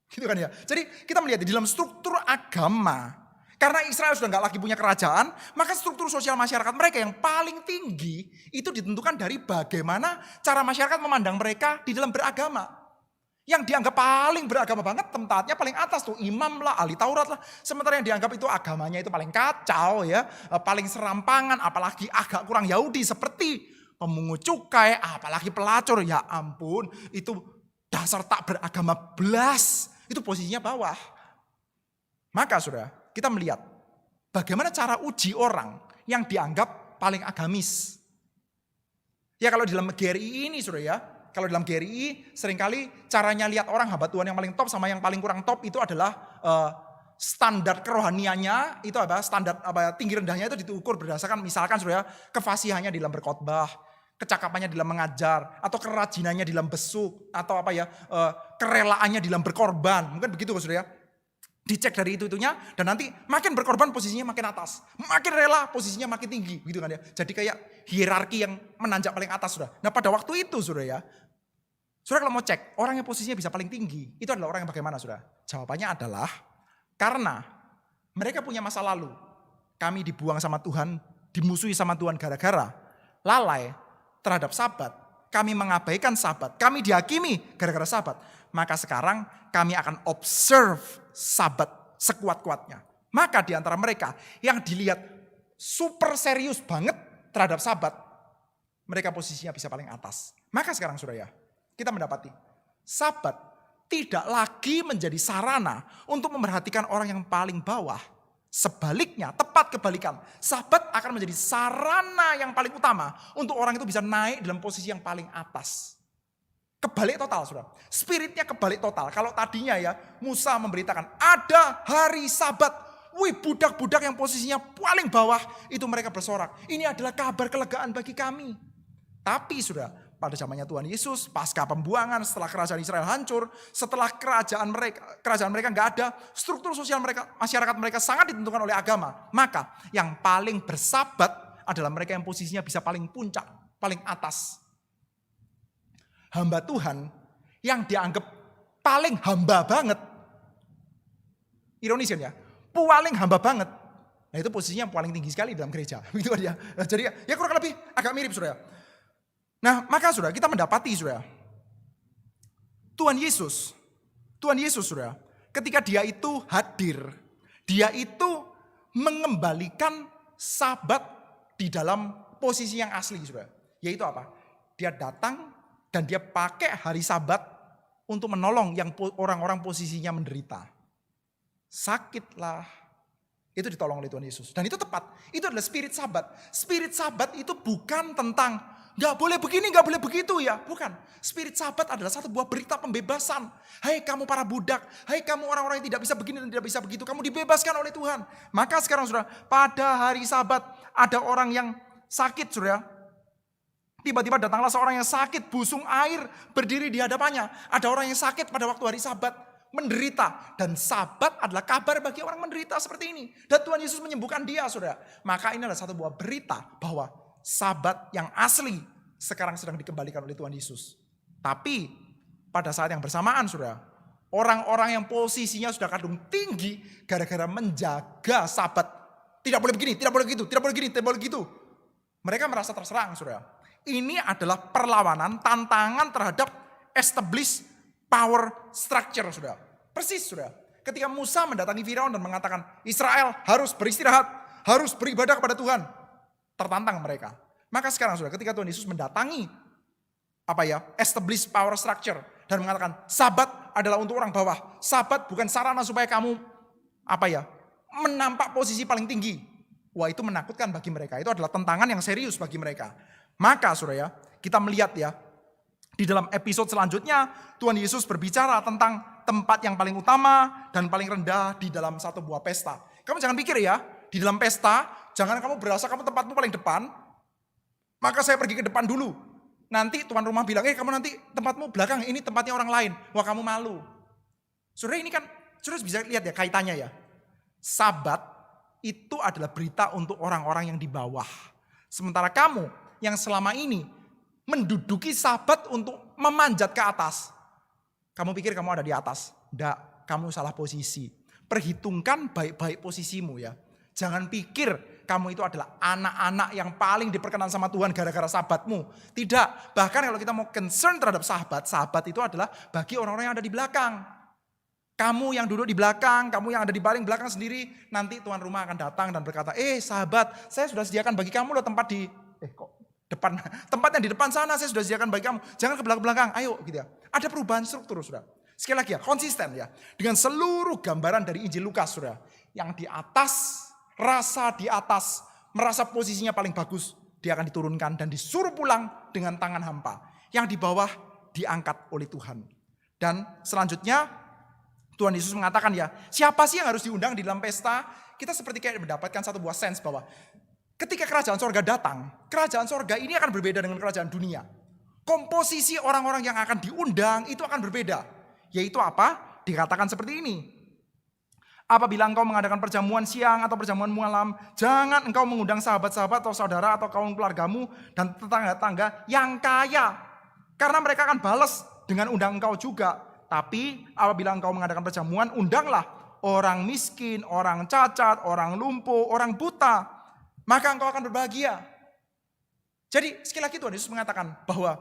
Gitu kan ya. Jadi kita melihat di dalam struktur agama, karena Israel sudah nggak lagi punya kerajaan, maka struktur sosial masyarakat mereka yang paling tinggi itu ditentukan dari bagaimana cara masyarakat memandang mereka di dalam beragama. Yang dianggap paling beragama banget, tempatnya paling atas tuh imam lah, ahli Taurat lah. Sementara yang dianggap itu agamanya itu paling kacau ya, paling serampangan, apalagi agak kurang Yahudi seperti pemungut cukai, apalagi pelacur. Ya ampun, itu dasar tak beragama belas. Itu posisinya bawah. Maka saudara, kita melihat bagaimana cara uji orang yang dianggap paling agamis. Ya kalau dalam GRI ini saudara ya, kalau dalam GRI seringkali caranya lihat orang hamba Tuhan yang paling top sama yang paling kurang top itu adalah standar kerohaniannya, itu apa? Standar apa tinggi rendahnya itu diukur berdasarkan misalkan saudara kefasihannya di dalam berkhotbah, kecakapannya dalam mengajar, atau kerajinannya dalam besuk, atau apa ya, kerelaannya dalam berkorban. Mungkin begitu saudara ya. Dicek dari itu-itunya, dan nanti makin berkorban posisinya makin atas. Makin rela posisinya makin tinggi. Gitu kan ya. Jadi kayak hierarki yang menanjak paling atas saudara. Nah pada waktu itu saudara ya, saudara kalau mau cek orang yang posisinya bisa paling tinggi, itu adalah orang yang bagaimana saudara? Jawabannya adalah karena mereka punya masa lalu. Kami dibuang sama Tuhan, dimusuhi sama Tuhan gara-gara lalai terhadap Sabat, kami mengabaikan Sabat, kami dihakimi gara-gara Sabat. Maka sekarang kami akan observe Sabat sekuat-kuatnya. Maka di antara mereka yang dilihat super serius banget terhadap Sabat, mereka posisinya bisa paling atas. Maka sekarang saudara ya, kita mendapati Sabat tidak lagi menjadi sarana untuk memerhatikan orang yang paling bawah. Sebaliknya, tepat kebalikan. Sabat akan menjadi sarana yang paling utama untuk orang itu bisa naik dalam posisi yang paling atas. Kebalik total, saudara. Spiritnya kebalik total. Kalau tadinya ya, Musa memberitakan ada hari Sabat. Wih, budak-budak yang posisinya paling bawah itu mereka bersorak. Ini adalah kabar kelegaan bagi kami. Tapi saudara, pada zamannya Tuhan Yesus, pasca pembuangan, setelah kerajaan Israel hancur, setelah kerajaan mereka nggak ada, struktur sosial mereka, masyarakat mereka sangat ditentukan oleh agama. Maka yang paling bersabat adalah mereka yang posisinya bisa paling puncak, paling atas. Hamba Tuhan yang dianggap paling hamba banget, ironis kan ya, paling hamba banget. Nah itu posisinya paling tinggi sekali dalam gereja. Begitu aja. Jadi ya kurang lebih agak mirip saudara. Nah maka saudara kita mendapati saudara, Tuhan Yesus saudara, ketika dia itu hadir, dia itu mengembalikan Sabat di dalam posisi yang asli saudara. Yaitu apa? Dia datang dan dia pakai hari Sabat untuk menolong yang orang-orang posisinya menderita. Sakitlah, itu ditolong oleh Tuhan Yesus. Dan itu tepat, itu adalah spirit Sabat. Spirit Sabat itu bukan tentang gak boleh begini, gak boleh begitu ya. Bukan. Spirit Sabat adalah satu buah berita pembebasan. Hai kamu para budak. Hai kamu orang-orang yang tidak bisa begini dan tidak bisa begitu. Kamu dibebaskan oleh Tuhan. Maka sekarang saudara, pada hari Sabat ada orang yang sakit saudara. Tiba-tiba datanglah seorang yang sakit, busung air berdiri di hadapannya. Ada orang yang sakit pada waktu hari Sabat, menderita. Dan Sabat adalah kabar bagi orang menderita seperti ini. Dan Tuhan Yesus menyembuhkan dia saudara. Maka ini adalah satu buah berita bahwa Sabat yang asli sekarang sedang dikembalikan oleh Tuhan Yesus. Tapi pada saat yang bersamaan saudara, orang-orang yang posisinya sudah kadung tinggi gara-gara menjaga Sabat. Tidak boleh begini, tidak boleh gitu, tidak boleh gini, tidak boleh gitu. Mereka merasa terserang saudara. Ini adalah perlawanan, tantangan terhadap established power structure saudara. Persis saudara. Ketika Musa mendatangi Firaun dan mengatakan Israel harus beristirahat, harus beribadah kepada Tuhan. Tertantang mereka. Maka sekarang saudara, ketika Tuhan Yesus mendatangi establish power structure dan mengatakan Sabat adalah untuk orang bawah. Sabat bukan sarana supaya kamu menampak posisi paling tinggi. Wah, itu menakutkan bagi mereka. Itu adalah tentangan yang serius bagi mereka. Maka saudara, kita melihat ya, di dalam episode selanjutnya Tuhan Yesus berbicara tentang tempat yang paling utama dan paling rendah di dalam satu buah pesta. Kamu jangan pikir ya, di dalam pesta jangan kamu berasa kamu tempatmu paling depan, maka saya pergi ke depan dulu. Nanti tuan rumah bilang, kamu nanti tempatmu belakang, ini tempatnya orang lain. Wah, kamu malu. Saudara, ini kan saudara bisa lihat ya kaitannya ya. Sabat itu adalah berita untuk orang-orang yang di bawah. Sementara kamu yang selama ini menduduki Sabat untuk memanjat ke atas. Kamu pikir kamu ada di atas? Enggak, kamu salah posisi. Perhitungkan baik-baik posisimu ya. Jangan pikir kamu itu adalah anak-anak yang paling diperkenan sama Tuhan gara-gara Sabatmu. Tidak, bahkan kalau kita mau concern terhadap Sabat itu adalah bagi orang-orang yang ada di belakang. Kamu yang duduk di belakang, kamu yang ada di paling belakang sendiri, nanti tuan rumah akan datang dan berkata, sahabat, saya sudah sediakan bagi kamu loh tempat di, depan, tempat yang di depan sana saya sudah sediakan bagi kamu. Jangan ke belakang-belakang, ayo gitu ya. Ada perubahan struktur, saudara. Sekali lagi ya, konsisten ya. Dengan seluruh gambaran dari Injil Lukas, saudara. Yang di atas, rasa di atas, merasa posisinya paling bagus, dia akan diturunkan dan disuruh pulang dengan tangan hampa. Yang di bawah diangkat oleh Tuhan. Dan selanjutnya, Tuhan Yesus mengatakan ya, siapa sih yang harus diundang di dalam pesta? Kita seperti kayak mendapatkan satu buah sense bahwa ketika kerajaan sorga datang, kerajaan sorga ini akan berbeda dengan kerajaan dunia. Komposisi orang-orang yang akan diundang itu akan berbeda. Yaitu apa? Dikatakan seperti ini. Apabila engkau mengadakan perjamuan siang atau perjamuan malam, jangan engkau mengundang sahabat-sahabat atau saudara atau kaum keluargamu dan tetangga-tetangga yang kaya. Karena mereka akan balas dengan undang engkau juga. Tapi apabila engkau mengadakan perjamuan, undanglah orang miskin, orang cacat, orang lumpuh, orang buta. Maka engkau akan berbahagia. Jadi sekali lagi Tuhan Yesus mengatakan bahwa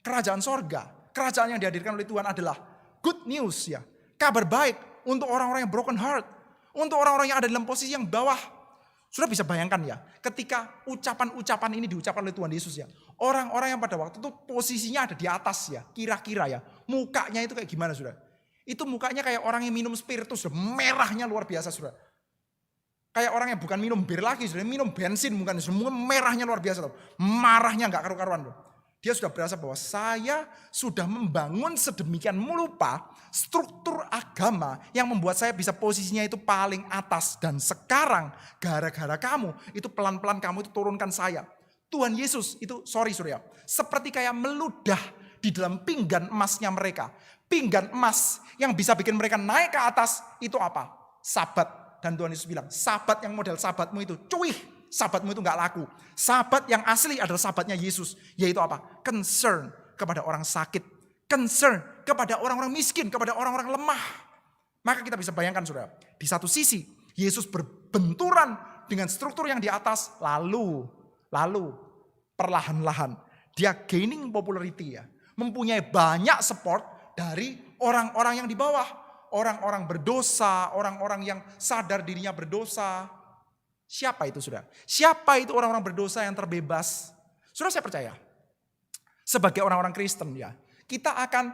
kerajaan sorga, kerajaan yang dihadirkan oleh Tuhan adalah good news ya. Kabar baik untuk orang-orang yang broken heart. Untuk orang-orang yang ada dalam posisi yang bawah. Sudah bisa bayangkan ya, ketika ucapan-ucapan ini diucapkan oleh Tuhan Yesus ya. Orang-orang yang pada waktu itu posisinya ada di atas ya, kira-kira ya. Mukanya itu kayak gimana sudah? Itu mukanya kayak orang yang minum spiritus, merahnya luar biasa sudah. Kayak orang yang bukan minum bir lagi, sudah minum bensin mungkin, semua merahnya luar biasa. Marahnya gak karu-karuan. Dia sudah berasa bahwa saya sudah membangun sedemikian melupa struktur agama yang membuat saya bisa posisinya itu paling atas. Dan sekarang gara-gara kamu itu pelan-pelan kamu itu turunkan saya. Tuhan Yesus itu surya, seperti kayak meludah di dalam pinggan emasnya mereka. Pinggan emas yang bisa bikin mereka naik ke atas itu apa? Sabat. Dan Tuhan Yesus bilang sabat yang model sabatmu itu cuih. Sabatmu itu gak laku. Sabat yang asli adalah sabatnya Yesus. Yaitu apa? Concern kepada orang sakit. Concern kepada orang-orang miskin. Kepada orang-orang lemah. Maka kita bisa bayangkan saudara. Di satu sisi Yesus berbenturan dengan struktur yang di atas. Lalu perlahan-lahan dia gaining popularity ya. Mempunyai banyak support dari orang-orang yang di bawah. Orang-orang berdosa. Orang-orang yang sadar dirinya berdosa. Siapa itu saudara? Siapa itu orang-orang berdosa yang terbebas? Saudara, saya percaya sebagai orang-orang Kristen ya, kita akan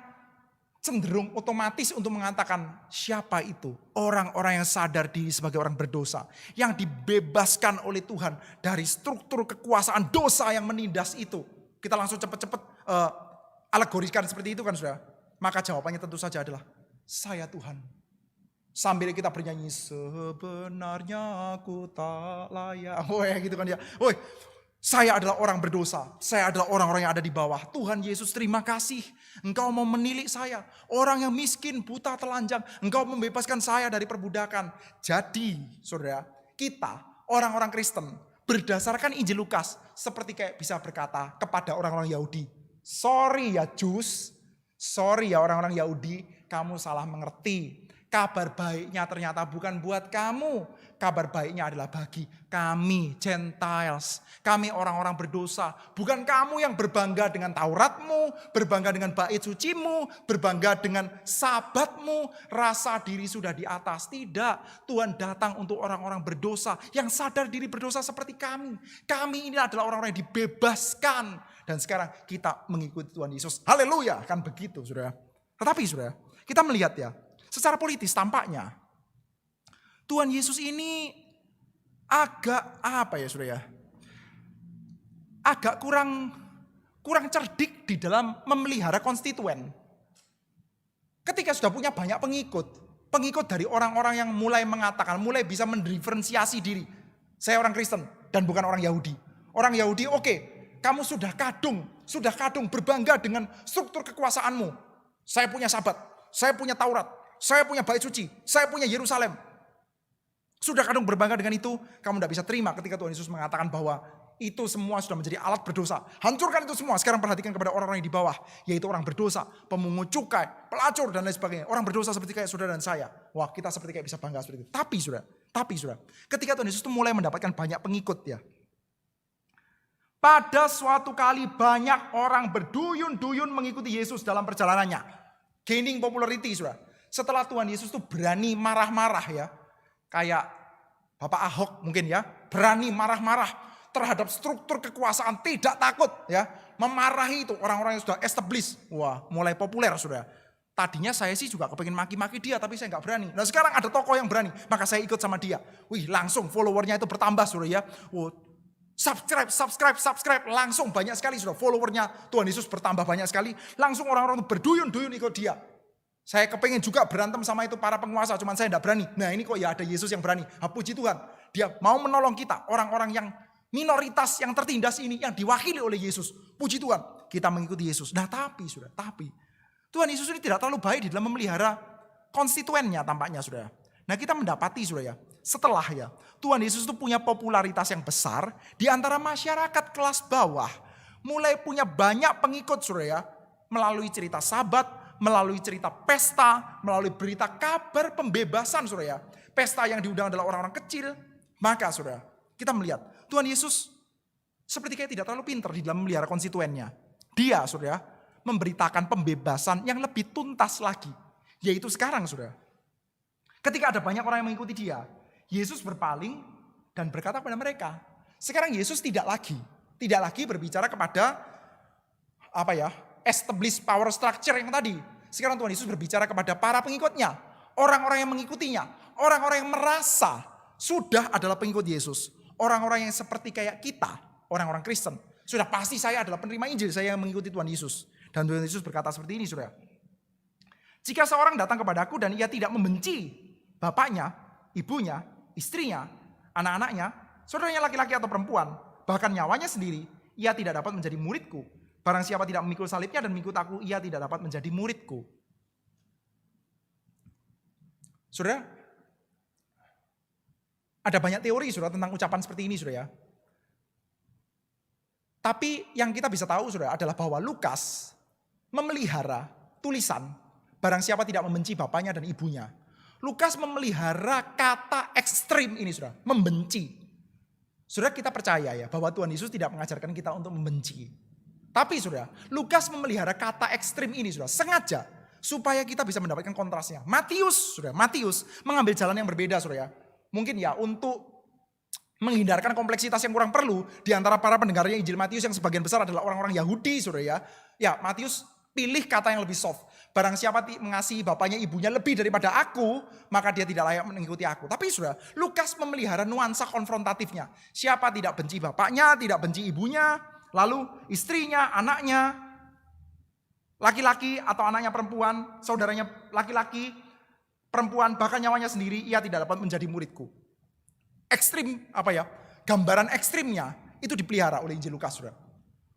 cenderung otomatis untuk mengatakan siapa itu orang-orang yang sadar diri sebagai orang berdosa, yang dibebaskan oleh Tuhan dari struktur kekuasaan dosa yang menindas itu. Kita langsung cepat-cepat alegorikan seperti itu kan saudara. Maka jawabannya tentu saja adalah saya Tuhan. Sambil kita bernyanyi, sebenarnya aku tak layak. Gitu kan ya. Saya adalah orang berdosa. Saya adalah orang-orang yang ada di bawah. Tuhan Yesus, terima kasih. Engkau mau menilik saya. Orang yang miskin, buta, telanjang. Engkau membebaskan saya dari perbudakan. Jadi, saudara, kita orang-orang Kristen berdasarkan Injil Lukas seperti kayak bisa berkata kepada orang-orang Yahudi. Sorry ya Jews. Sorry ya orang-orang Yahudi. Kamu salah mengerti. Kabar baiknya ternyata bukan buat kamu. Kabar baiknya adalah bagi kami Gentiles. Kami orang-orang berdosa. Bukan kamu yang berbangga dengan Tauratmu, berbangga dengan bait sucimu, berbangga dengan sabatmu, rasa diri sudah di atas. Tidak, Tuhan datang untuk orang-orang berdosa yang sadar diri berdosa seperti kami. Kami ini adalah orang-orang yang dibebaskan. Dan sekarang kita mengikuti Tuhan Yesus. Haleluya, kan begitu saudara. Tetapi saudara, kita melihat ya, secara politis tampaknya Tuhan Yesus ini agak saudara ya? Agak kurang cerdik di dalam memelihara konstituen. Ketika sudah punya banyak pengikut dari orang-orang yang mulai mengatakan, mulai bisa mendiferensiasi diri. Saya orang Kristen dan bukan orang Yahudi. Orang Yahudi oke, kamu sudah kadung berbangga dengan struktur kekuasaanmu. Saya punya Sabat, saya punya Taurat, saya punya bait suci, saya punya Yerusalem. Sudah kadung berbangga dengan itu, kamu tidak bisa terima ketika Tuhan Yesus mengatakan bahwa itu semua sudah menjadi alat berdosa. Hancurkan itu semua. Sekarang perhatikan kepada orang-orang yang di bawah, yaitu orang berdosa, pemungut cukai, pelacur dan lain sebagainya. Orang berdosa seperti kayak saudara dan saya. Wah, kita seperti kayak bisa bangga seperti itu. Tapi saudara, ketika Tuhan Yesus itu mulai mendapatkan banyak pengikut ya. Pada suatu kali banyak orang berduyun-duyun mengikuti Yesus dalam perjalanannya. Gaining popularity saudara. Setelah Tuhan Yesus itu berani marah-marah ya. Kayak Bapak Ahok mungkin ya. Berani marah-marah terhadap struktur kekuasaan. Tidak takut ya. Memarahi itu orang-orang yang sudah established. Wah, mulai populer saudara. Tadinya saya sih juga kepengin maki-maki dia tapi saya nggak berani. Nah sekarang ada tokoh yang berani. Maka saya ikut sama dia. Wih langsung followernya itu bertambah saudara ya. Subscribe. Langsung banyak sekali sudah followernya Tuhan Yesus bertambah banyak sekali. Langsung orang-orang itu berduyun-duyun ikut dia. Saya kepengen juga berantem sama itu para penguasa, cuman saya tidak berani. Nah ini kok ya ada Yesus yang berani. Puji Tuhan, dia mau menolong kita. Orang-orang yang minoritas, yang tertindas ini, yang diwakili oleh Yesus. Puji Tuhan, kita mengikuti Yesus. Nah tapi Tuhan Yesus ini tidak terlalu baik di dalam memelihara konstituennya tampaknya saudara. Nah kita mendapati saudara ya, setelah ya, Tuhan Yesus itu punya popularitas yang besar di antara masyarakat kelas bawah. Mulai punya banyak pengikut saudara ya, melalui cerita Sabat, melalui cerita pesta, melalui berita kabar pembebasan saudara ya. Pesta yang diundang adalah orang-orang kecil. Maka saudara, kita melihat Tuhan Yesus seperti kayak tidak terlalu pintar di dalam memelihara konstituennya. Dia saudara memberitakan pembebasan yang lebih tuntas lagi. Yaitu sekarang saudara. Ketika ada banyak orang yang mengikuti dia, Yesus berpaling dan berkata kepada mereka. Sekarang Yesus tidak lagi berbicara kepada established power structure yang tadi. Sekarang Tuhan Yesus berbicara kepada para pengikutnya. Orang-orang yang mengikutinya. Orang-orang yang merasa sudah adalah pengikut Yesus. Orang-orang yang seperti kayak kita. Orang-orang Kristen. Sudah pasti saya adalah penerima Injil. Saya yang mengikuti Tuhan Yesus. Dan Tuhan Yesus berkata seperti ini saudara. Jika seorang datang kepadaku dan ia tidak membenci bapaknya, ibunya, istrinya, anak-anaknya, saudaranya laki-laki atau perempuan, bahkan nyawanya sendiri, ia tidak dapat menjadi muridku. Barang siapa tidak memikul salibnya dan mengikut aku, ia tidak dapat menjadi muridku. Saudara, ada banyak teori saudara tentang ucapan seperti ini saudara ya. Tapi yang kita bisa tahu saudara adalah bahwa Lukas memelihara tulisan barang siapa tidak membenci bapaknya dan ibunya. Lukas memelihara kata ekstrim ini saudara, membenci. Saudara kita percaya ya bahwa Tuhan Yesus tidak mengajarkan kita untuk membenci. Tapi saudara, Lukas memelihara kata ekstrim ini saudara, sengaja supaya kita bisa mendapatkan kontrasnya. Matius mengambil jalan yang berbeda saudara ya. Mungkin ya untuk menghindarkan kompleksitas yang kurang perlu di antara para pendengarnya Injil Matius yang sebagian besar adalah orang-orang Yahudi saudara ya. Ya Matius pilih kata yang lebih soft. Barang siapa mengasihi bapaknya ibunya lebih daripada aku, maka dia tidak layak mengikuti aku. Tapi saudara, Lukas memelihara nuansa konfrontatifnya. Siapa tidak benci bapaknya, tidak benci ibunya, lalu istrinya, anaknya, laki-laki atau anaknya perempuan, saudaranya laki-laki, perempuan, bahkan nyawanya sendiri, ia tidak dapat menjadi muridku. Ekstrim, gambaran ekstrimnya itu dipelihara oleh Injil Lukas, saudara.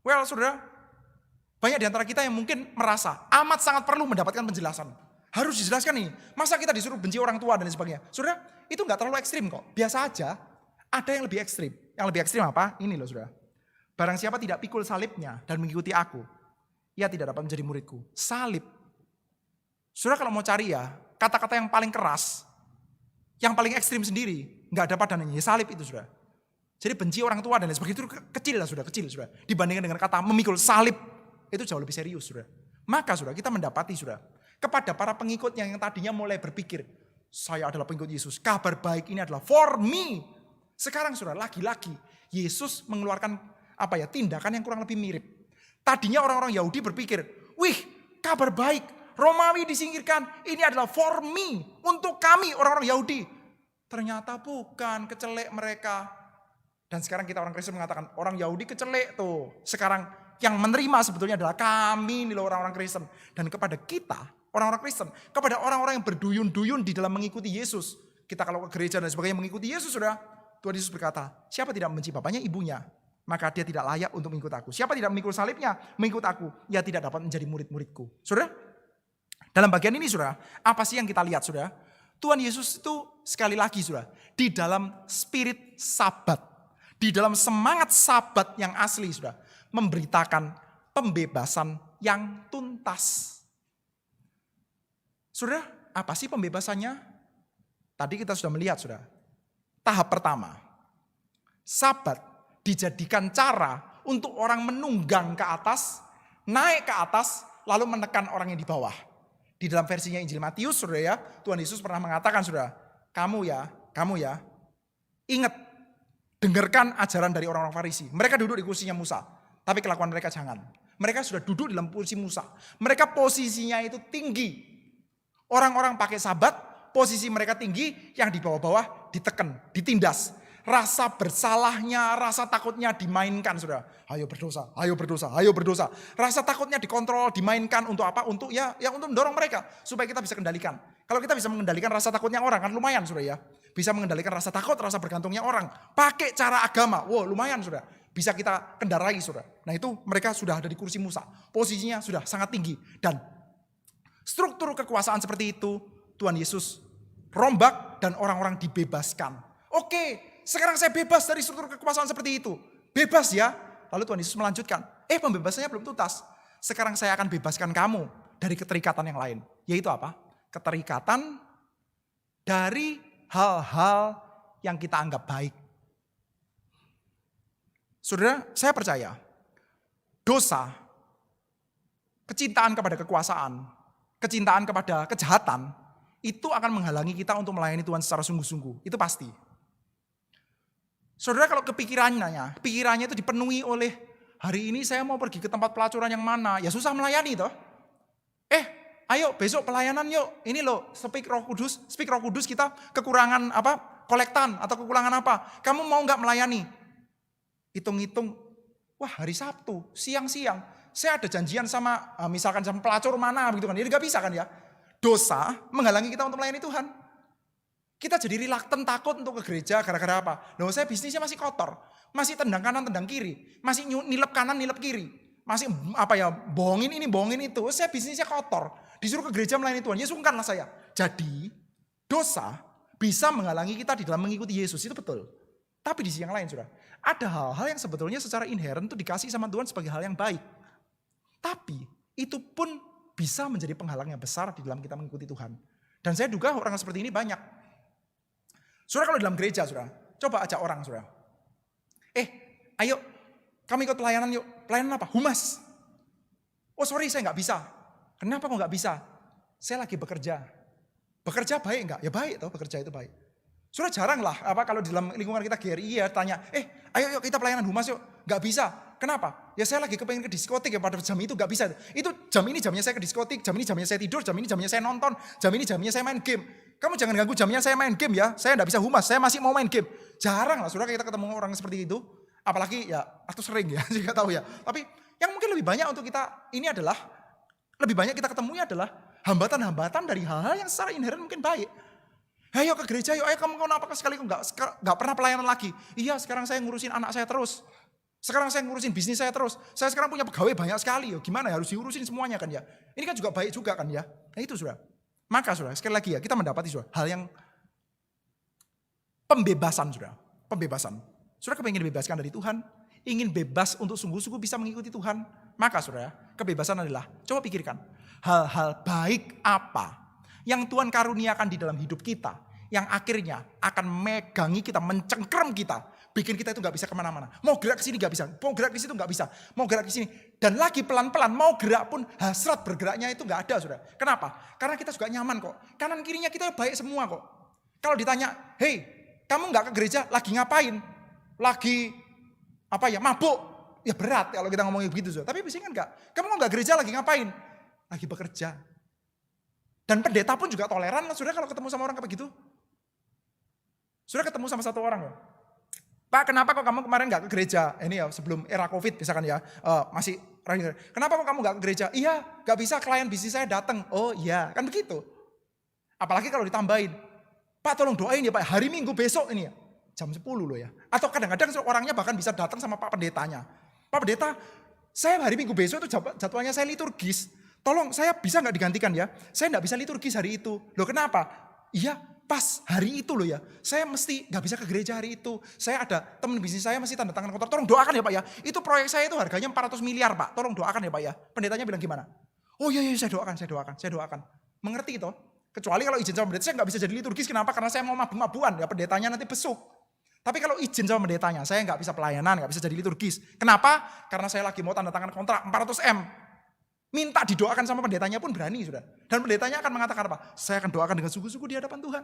Well, saudara, banyak di antara kita yang mungkin merasa amat sangat perlu mendapatkan penjelasan. Harus dijelaskan nih, masa kita disuruh benci orang tua dan sebagainya. Saudara, itu gak terlalu ekstrim kok, biasa aja. Ada yang lebih ekstrim. Yang lebih ekstrim apa? Ini loh saudara. Barang siapa tidak pikul salibnya dan mengikuti aku, ia tidak dapat menjadi muridku. Salib. Saudara kalau mau cari ya, kata-kata yang paling keras, yang paling ekstrim sendiri, nggak ada padanannya, ya salib itu sudah. Jadi benci orang tua dan lain sebagainya itu kecil lah sudah. Dibandingkan dengan kata memikul salib, itu jauh lebih serius sudah. Maka sudah kita mendapati sudah, kepada para pengikut yang tadinya mulai berpikir, saya adalah pengikut Yesus, kabar baik ini adalah for me. Sekarang sudah lagi-lagi Yesus mengeluarkan tindakan yang kurang lebih mirip. Tadinya orang-orang Yahudi berpikir, wih kabar baik, Romawi disingkirkan, ini adalah for me, untuk kami orang-orang Yahudi. Ternyata bukan, kecelek mereka. Dan sekarang kita orang Kristen mengatakan orang Yahudi kecelek tuh. Sekarang yang menerima sebetulnya adalah kami nih loh orang-orang Kristen. Dan kepada kita orang-orang Kristen, kepada orang-orang yang berduyun-duyun di dalam mengikuti Yesus. Kita kalau ke gereja dan sebagainya mengikuti Yesus sudah. Tuhan Yesus berkata, siapa tidak membenci bapaknya ibunya, maka dia tidak layak untuk mengikut aku. Siapa tidak memikul salibnya mengikut aku, ia tidak dapat menjadi murid-muridku. Saudara, dalam bagian ini saudara, apa sih yang kita lihat saudara? Tuhan Yesus itu sekali lagi saudara, di dalam spirit sabat. Di dalam semangat sabat yang asli sudah memberitakan pembebasan yang tuntas. Saudara, apa sih pembebasannya? Tadi kita sudah melihat sudah. Tahap pertama, sabat dijadikan cara untuk orang menunggang ke atas, naik ke atas, lalu menekan orang yang di bawah. Di dalam versinya Injil Matius saudara ya, Tuhan Yesus pernah mengatakan saudara, kamu ya, ingat, dengarkan ajaran dari orang-orang Farisi. Mereka duduk di kursinya Musa. Tapi kelakuan mereka jangan. Mereka sudah duduk di dalam kursi Musa. Mereka posisinya itu tinggi. Orang-orang pakai sabat, posisi mereka tinggi. Yang di bawah-bawah ditekan, ditindas. Rasa bersalahnya, rasa takutnya dimainkan saudara. Ayo berdosa, ayo berdosa, ayo berdosa. Rasa takutnya dikontrol, dimainkan untuk apa? Untuk untuk mendorong mereka. Supaya kita bisa kendalikan. Kalau kita bisa mengendalikan rasa takutnya orang kan lumayan saudara ya. Bisa mengendalikan rasa takut, rasa bergantungnya orang. Pakai cara agama. Wow, lumayan sudah. Bisa kita kendarai sudah. Nah itu mereka sudah ada di kursi Musa. Posisinya sudah sangat tinggi. Dan struktur kekuasaan seperti itu Tuhan Yesus rombak dan orang-orang dibebaskan. Oke, sekarang saya bebas dari struktur kekuasaan seperti itu. Bebas ya. Lalu Tuhan Yesus melanjutkan. Pembebasannya belum tuntas. Sekarang saya akan bebaskan kamu dari keterikatan yang lain. Yaitu apa? Keterikatan dari hal-hal yang kita anggap baik. Saudara, saya percaya dosa, kecintaan kepada kekuasaan, kecintaan kepada kejahatan, itu akan menghalangi kita untuk melayani Tuhan secara sungguh-sungguh. Itu pasti. Saudara kalau pikirannya itu dipenuhi oleh hari ini saya mau pergi ke tempat pelacuran yang mana, ya susah melayani toh. Ayo besok pelayanan yuk. Ini loh speak Roh Kudus kita kekurangan kolektan atau kekurangan apa. Kamu mau gak melayani? Hitung-hitung, wah hari Sabtu, siang-siang. Saya ada janjian sama misalkan sama pelacur mana begitu kan. Jadi gak bisa kan ya. Dosa menghalangi kita untuk melayani Tuhan. Kita jadi reluctant takut untuk ke gereja gara-gara apa? Loh saya bisnisnya masih kotor. Masih tendang kanan, tendang kiri. Masih nilep kanan, nilep kiri. Masih bohongin ini, bohongin itu. Saya bisnisnya kotor. Disuruh ke gereja melayani Tuhan, ya sungkanlah saya. Jadi dosa bisa menghalangi kita di dalam mengikuti Yesus, itu betul. Tapi di sisi yang lain sudah, ada hal-hal yang sebetulnya secara inheren itu dikasih sama Tuhan sebagai hal yang baik. Tapi itu pun bisa menjadi penghalang yang besar di dalam kita mengikuti Tuhan. Dan saya duga orang seperti ini banyak. Saudara kalau dalam gereja saudara, coba ajak orang saudara. Ayo kami ikut pelayanan yuk. Pelayanan apa? Humas. Oh sorry saya gak bisa. Kenapa kok gak bisa? Saya lagi bekerja. Bekerja baik enggak? Ya baik toh, bekerja itu baik. Sudah jarang lah kalau di dalam lingkungan kita GRI ya tanya, ayo yuk kita pelayanan humas yuk. Gak bisa. Kenapa? Ya saya lagi kepengen ke diskotik ya pada jam itu gak bisa. Itu jam ini jamnya saya ke diskotik, jam ini jamnya saya tidur, jam ini jamnya saya nonton, jam ini jamnya saya main game. Kamu jangan ganggu jamnya saya main game ya. Saya gak bisa humas, saya masih mau main game. Jarang lah saudara kita ketemu orang seperti itu. Apalagi ya, atau sering ya, juga tahu ya. Tapi yang mungkin lebih banyak untuk kita ini adalah lebih banyak kita ketemunya adalah hambatan-hambatan dari hal-hal yang secara inheren mungkin baik. Ayo ke gereja, ayo kamu kenapa sekali nggak pernah pelayanan lagi? Iya, sekarang saya ngurusin anak saya terus. Sekarang saya ngurusin bisnis saya terus. Saya sekarang punya pegawai banyak sekali. Gimana ya, harus diurusin semuanya kan ya. Ini kan juga baik juga kan ya. Nah itu sudah. Maka sudah, sekali lagi ya, kita mendapati sudah hal yang pembebasan sudah. Pembebasan. Sudah kepengen dibebaskan dari Tuhan. Ingin bebas untuk sungguh-sungguh bisa mengikuti Tuhan. Maka saudara, kebebasan adalah, coba pikirkan. Hal-hal baik apa yang Tuhan karuniakan di dalam hidup kita, yang akhirnya akan megangi kita, mencengkram kita, bikin kita itu nggak bisa kemana-mana. Mau gerak ke sini nggak bisa, mau gerak ke situ nggak bisa, mau gerak ke sini. Dan lagi pelan-pelan mau gerak pun hasrat bergeraknya itu nggak ada, saudara. Kenapa? Karena kita juga nyaman kok. Kanan kirinya kita baik semua kok. Kalau ditanya, hei, kamu nggak ke gereja, lagi ngapain? Lagi mabuk? Ya berat kalau kita ngomongin begitu, saudara. Tapi biasanya kan enggak. Kamu nggak gereja lagi ngapain? Lagi bekerja. Dan pendeta pun juga toleran, saudara, kalau ketemu sama orang kayak begitu. Saudara ketemu sama satu orang ya. Pak, kenapa kok kamu kemarin nggak ke gereja? Ini ya sebelum era COVID misalkan ya, masih. Kenapa kok kamu nggak ke gereja? Iya, nggak bisa, klien bisnis saya datang. Oh iya, kan begitu. Apalagi kalau ditambahin, Pak tolong doain ya Pak, hari Minggu besok ini ya, jam 10 loh ya. Atau kadang-kadang orangnya bahkan bisa datang sama Pak Pendetanya. Pak Pendeta, saya hari Minggu besok itu jadwalnya saya liturgis. Tolong saya bisa nggak digantikan ya? Saya nggak bisa liturgis hari itu. Loh kenapa? Iya, pas hari itu loh ya, saya mesti gak bisa ke gereja hari itu. Saya ada teman bisnis saya masih tanda tangan kontrak. Tolong doakan ya Pak ya. Itu proyek saya itu harganya 400 miliar Pak. Tolong doakan ya Pak ya. Pendetanya bilang gimana? Oh iya saya doakan. Mengerti itu? Kecuali kalau izin sama pendeta, saya gak bisa jadi liturgis. Kenapa? Karena saya mau mabuk-mabuan. Ya pendetanya nanti besuk. Tapi kalau izin sama pendetanya, saya gak bisa pelayanan, gak bisa jadi liturgis. Kenapa? Karena saya lagi mau tanda tangan kontrak 400 M. Minta didoakan sama pendetanya pun berani, sudah. Dan pendetanya akan mengatakan apa? Saya akan doakan dengan sungguh-sungguh di hadapan Tuhan.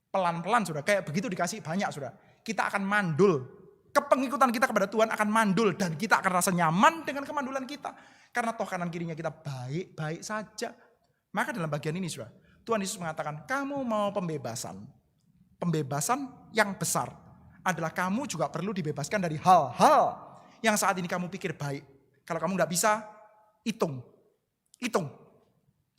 Pelan-pelan, sudah. Kayak begitu dikasih banyak, sudah. Kita akan mandul. Kepengikutan kita kepada Tuhan akan mandul. Dan kita akan rasa nyaman dengan kemandulan kita. Karena toh kanan kirinya kita baik-baik saja. Maka dalam bagian ini, sudah. Tuhan Yesus mengatakan, kamu mau pembebasan. Pembebasan yang besar adalah kamu juga perlu dibebaskan dari hal-hal yang saat ini kamu pikir baik. Kalau kamu gak bisa, hitung.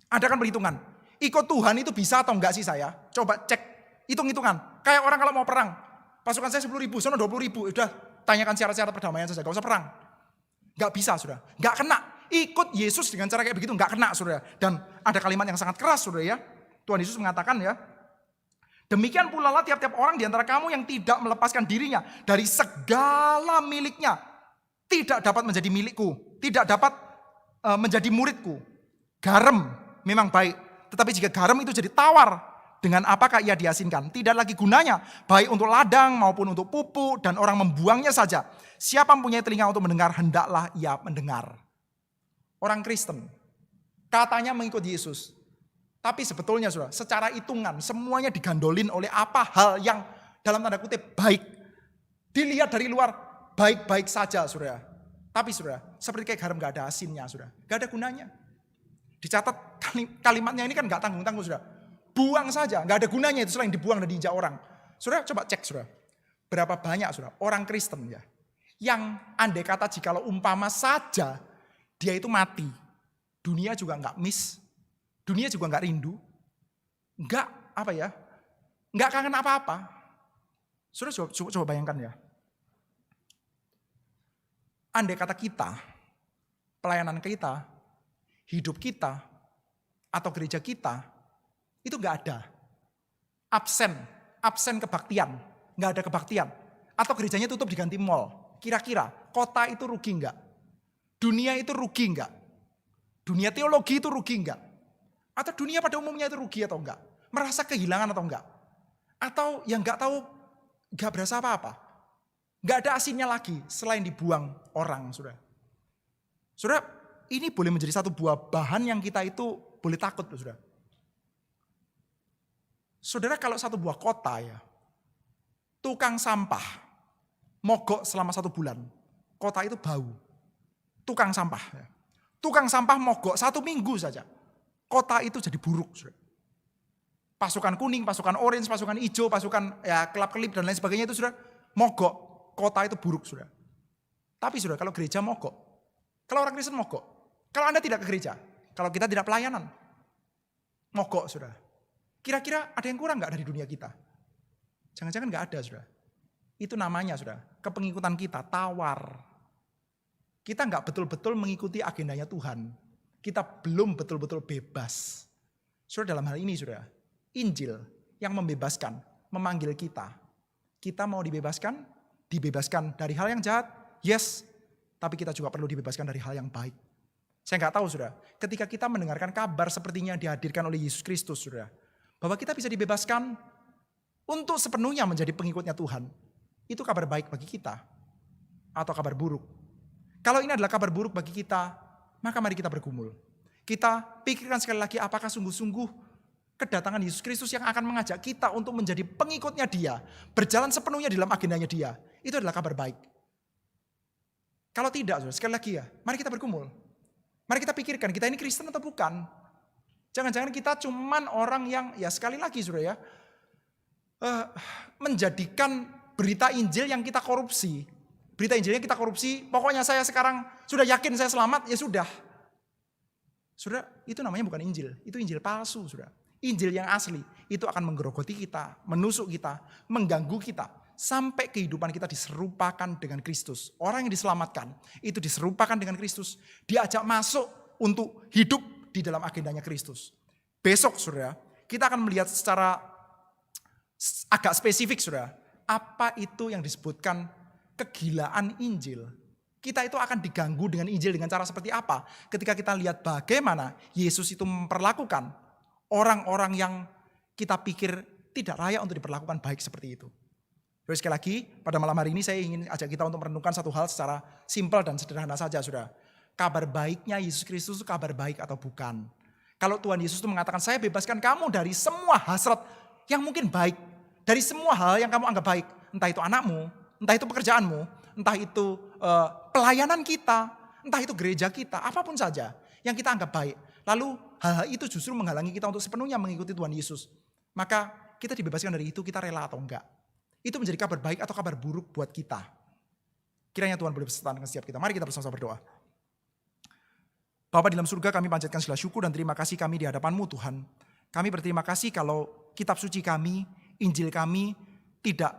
Ada kan perhitungan. Ikut Tuhan itu bisa atau enggak sih saya? Coba cek, hitung-hitungan. Kayak orang kalau mau perang. Pasukan saya 10.000, sana 20.000. Udah tanyakan syarat-syarat perdamaian saja, gak usah perang. Gak bisa, saudara. Gak kena. Ikut Yesus dengan cara kayak begitu, gak kena, saudara. Dan ada kalimat yang sangat keras, saudara ya. Tuhan Yesus mengatakan ya, demikian pula lah tiap-tiap orang di antara kamu yang tidak melepaskan dirinya dari segala miliknya. Tidak dapat menjadi milikku. Tidak dapat menjadi muridku. Garam memang baik, tetapi jika garam itu jadi tawar, dengan apakah ia diasinkan? Tidak lagi gunanya, baik untuk ladang maupun untuk pupuk, dan orang membuangnya saja. Siapa mempunyai telinga untuk mendengar, hendaklah ia mendengar. Orang Kristen katanya mengikut Yesus, tapi sebetulnya saudara, secara hitungan semuanya digandolin oleh apa hal yang dalam tanda kutip baik. Dilihat dari luar baik-baik saja, saudara. Tapi saudara, seperti kayak garam gak ada asinnya, saudara. Gak ada gunanya. Dicatat kalimatnya ini kan gak tanggung-tanggung, saudara. Buang saja, gak ada gunanya itu selain dibuang dan diinjak orang. Saudara coba cek, saudara. Berapa banyak, saudara, orang Kristen ya, yang andai kata jikalau umpama saja dia itu mati, dunia juga gak miss, dunia juga gak rindu, gak kangen apa-apa. Saudara coba bayangkan ya. Andai kata kita, pelayanan kita, hidup kita, atau gereja kita, itu gak ada. Absen kebaktian, gak ada kebaktian. Atau gerejanya tutup diganti mall. Kira-kira kota itu rugi gak? Dunia itu rugi gak? Dunia teologi itu rugi gak? Atau dunia pada umumnya itu rugi atau enggak? Merasa kehilangan atau enggak? Atau yang gak tahu gak berasa apa-apa? Gak ada asinnya lagi selain dibuang orang, saudara. Saudara, ini boleh menjadi satu buah bahan yang kita itu boleh takut, saudara. Saudara, kalau satu buah kota ya, tukang sampah mogok selama 1 bulan, kota itu bau. Tukang sampah ya. Tukang sampah mogok 1 minggu saja, kota itu jadi buruk, saudara. Pasukan kuning, pasukan orange, pasukan hijau, pasukan ya kelap-kelip dan lain sebagainya itu saudara mogok. Kota itu buruk, saudara. Tapi saudara, kalau gereja mogok, kalau orang Kristen mogok, kalau Anda tidak ke gereja, kalau kita tidak pelayanan, mogok, saudara. Kira-kira ada yang kurang gak dari dunia kita? Jangan-jangan gak ada, saudara. Itu namanya, saudara, kepengikutan kita tawar. Kita gak betul-betul mengikuti agendanya Tuhan. Kita belum betul-betul bebas. Saudara, dalam hal ini, saudara, Injil yang membebaskan, memanggil kita. Kita mau dibebaskan dari hal yang jahat, yes. Tapi kita juga perlu dibebaskan dari hal yang baik. Saya nggak tahu saudara, ketika kita mendengarkan kabar sepertinya yang dihadirkan oleh Yesus Kristus saudara, bahwa kita bisa dibebaskan untuk sepenuhnya menjadi pengikutnya Tuhan. Itu kabar baik bagi kita atau kabar buruk? Kalau ini adalah kabar buruk bagi kita, maka mari kita bergumul. Kita pikirkan sekali lagi apakah sungguh-sungguh kedatangan Yesus Kristus yang akan mengajak kita untuk menjadi pengikutnya Dia, berjalan sepenuhnya dalam agendanya Dia. Itu adalah kabar baik. Kalau tidak, saudara, sekali lagi ya, mari kita bergumul. Mari kita pikirkan, kita ini Kristen atau bukan? Jangan-jangan kita cuman orang yang, ya sekali lagi saudara ya, menjadikan berita Injil yang kita korupsi. Berita Injilnya kita korupsi, pokoknya saya sekarang sudah yakin saya selamat, ya sudah. Saudara, itu namanya bukan Injil, itu Injil palsu saudara. Injil yang asli, itu akan menggerogoti kita, menusuk kita, mengganggu kita. Sampai kehidupan kita diserupakan dengan Kristus. Orang yang diselamatkan, itu diserupakan dengan Kristus. Diajak masuk untuk hidup di dalam agendanya Kristus. Besok saudara, kita akan melihat secara agak spesifik saudara. Apa itu yang disebutkan kegilaan Injil? Kita itu akan diganggu dengan Injil dengan cara seperti apa? Ketika kita lihat bagaimana Yesus itu memperlakukan orang-orang yang kita pikir tidak layak untuk diperlakukan baik seperti itu. Terus sekali lagi, pada malam hari ini saya ingin ajak kita untuk merenungkan satu hal secara simpel dan sederhana saja saudara. Kabar baiknya Yesus Kristus itu kabar baik atau bukan? Kalau Tuhan Yesus itu mengatakan, saya bebaskan kamu dari semua hasrat yang mungkin baik. Dari semua hal yang kamu anggap baik. Entah itu anakmu, entah itu pekerjaanmu, entah itu pelayanan kita, entah itu gereja kita, apapun saja yang kita anggap baik. Lalu hal-hal itu justru menghalangi kita untuk sepenuhnya mengikuti Tuhan Yesus. Maka kita dibebaskan dari itu, kita rela atau enggak. Itu menjadi kabar baik atau kabar buruk buat kita. Kiranya Tuhan boleh berserta dengan setiap kita. Mari kita bersama-sama berdoa. Bapa di dalam surga, kami panjatkan segala syukur dan terima kasih kami di hadapan-Mu Tuhan. Kami berterima kasih kalau kitab suci kami, Injil kami tidak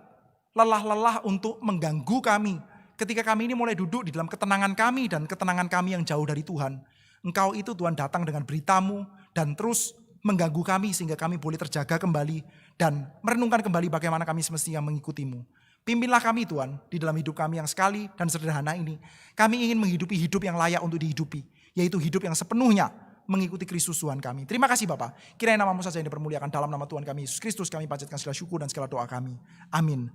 lelah-lelah untuk mengganggu kami. Ketika kami ini mulai duduk di dalam ketenangan kami dan ketenangan kami yang jauh dari Tuhan. Engkau itu Tuhan datang dengan berita-Mu dan terus mengganggu kami sehingga kami boleh terjaga kembali dan merenungkan kembali bagaimana kami semestinya mengikuti-Mu. Pimpinlah kami Tuhan di dalam hidup kami yang sekali dan sederhana ini. Kami ingin menghidupi hidup yang layak untuk dihidupi, yaitu hidup yang sepenuhnya mengikuti Kristus Tuhan kami. Terima kasih Bapa. Kiranya nama-Mu saja yang dipermuliakan dalam nama Tuhan kami Yesus Kristus. Kami panjatkan segala syukur dan segala doa kami. Amin.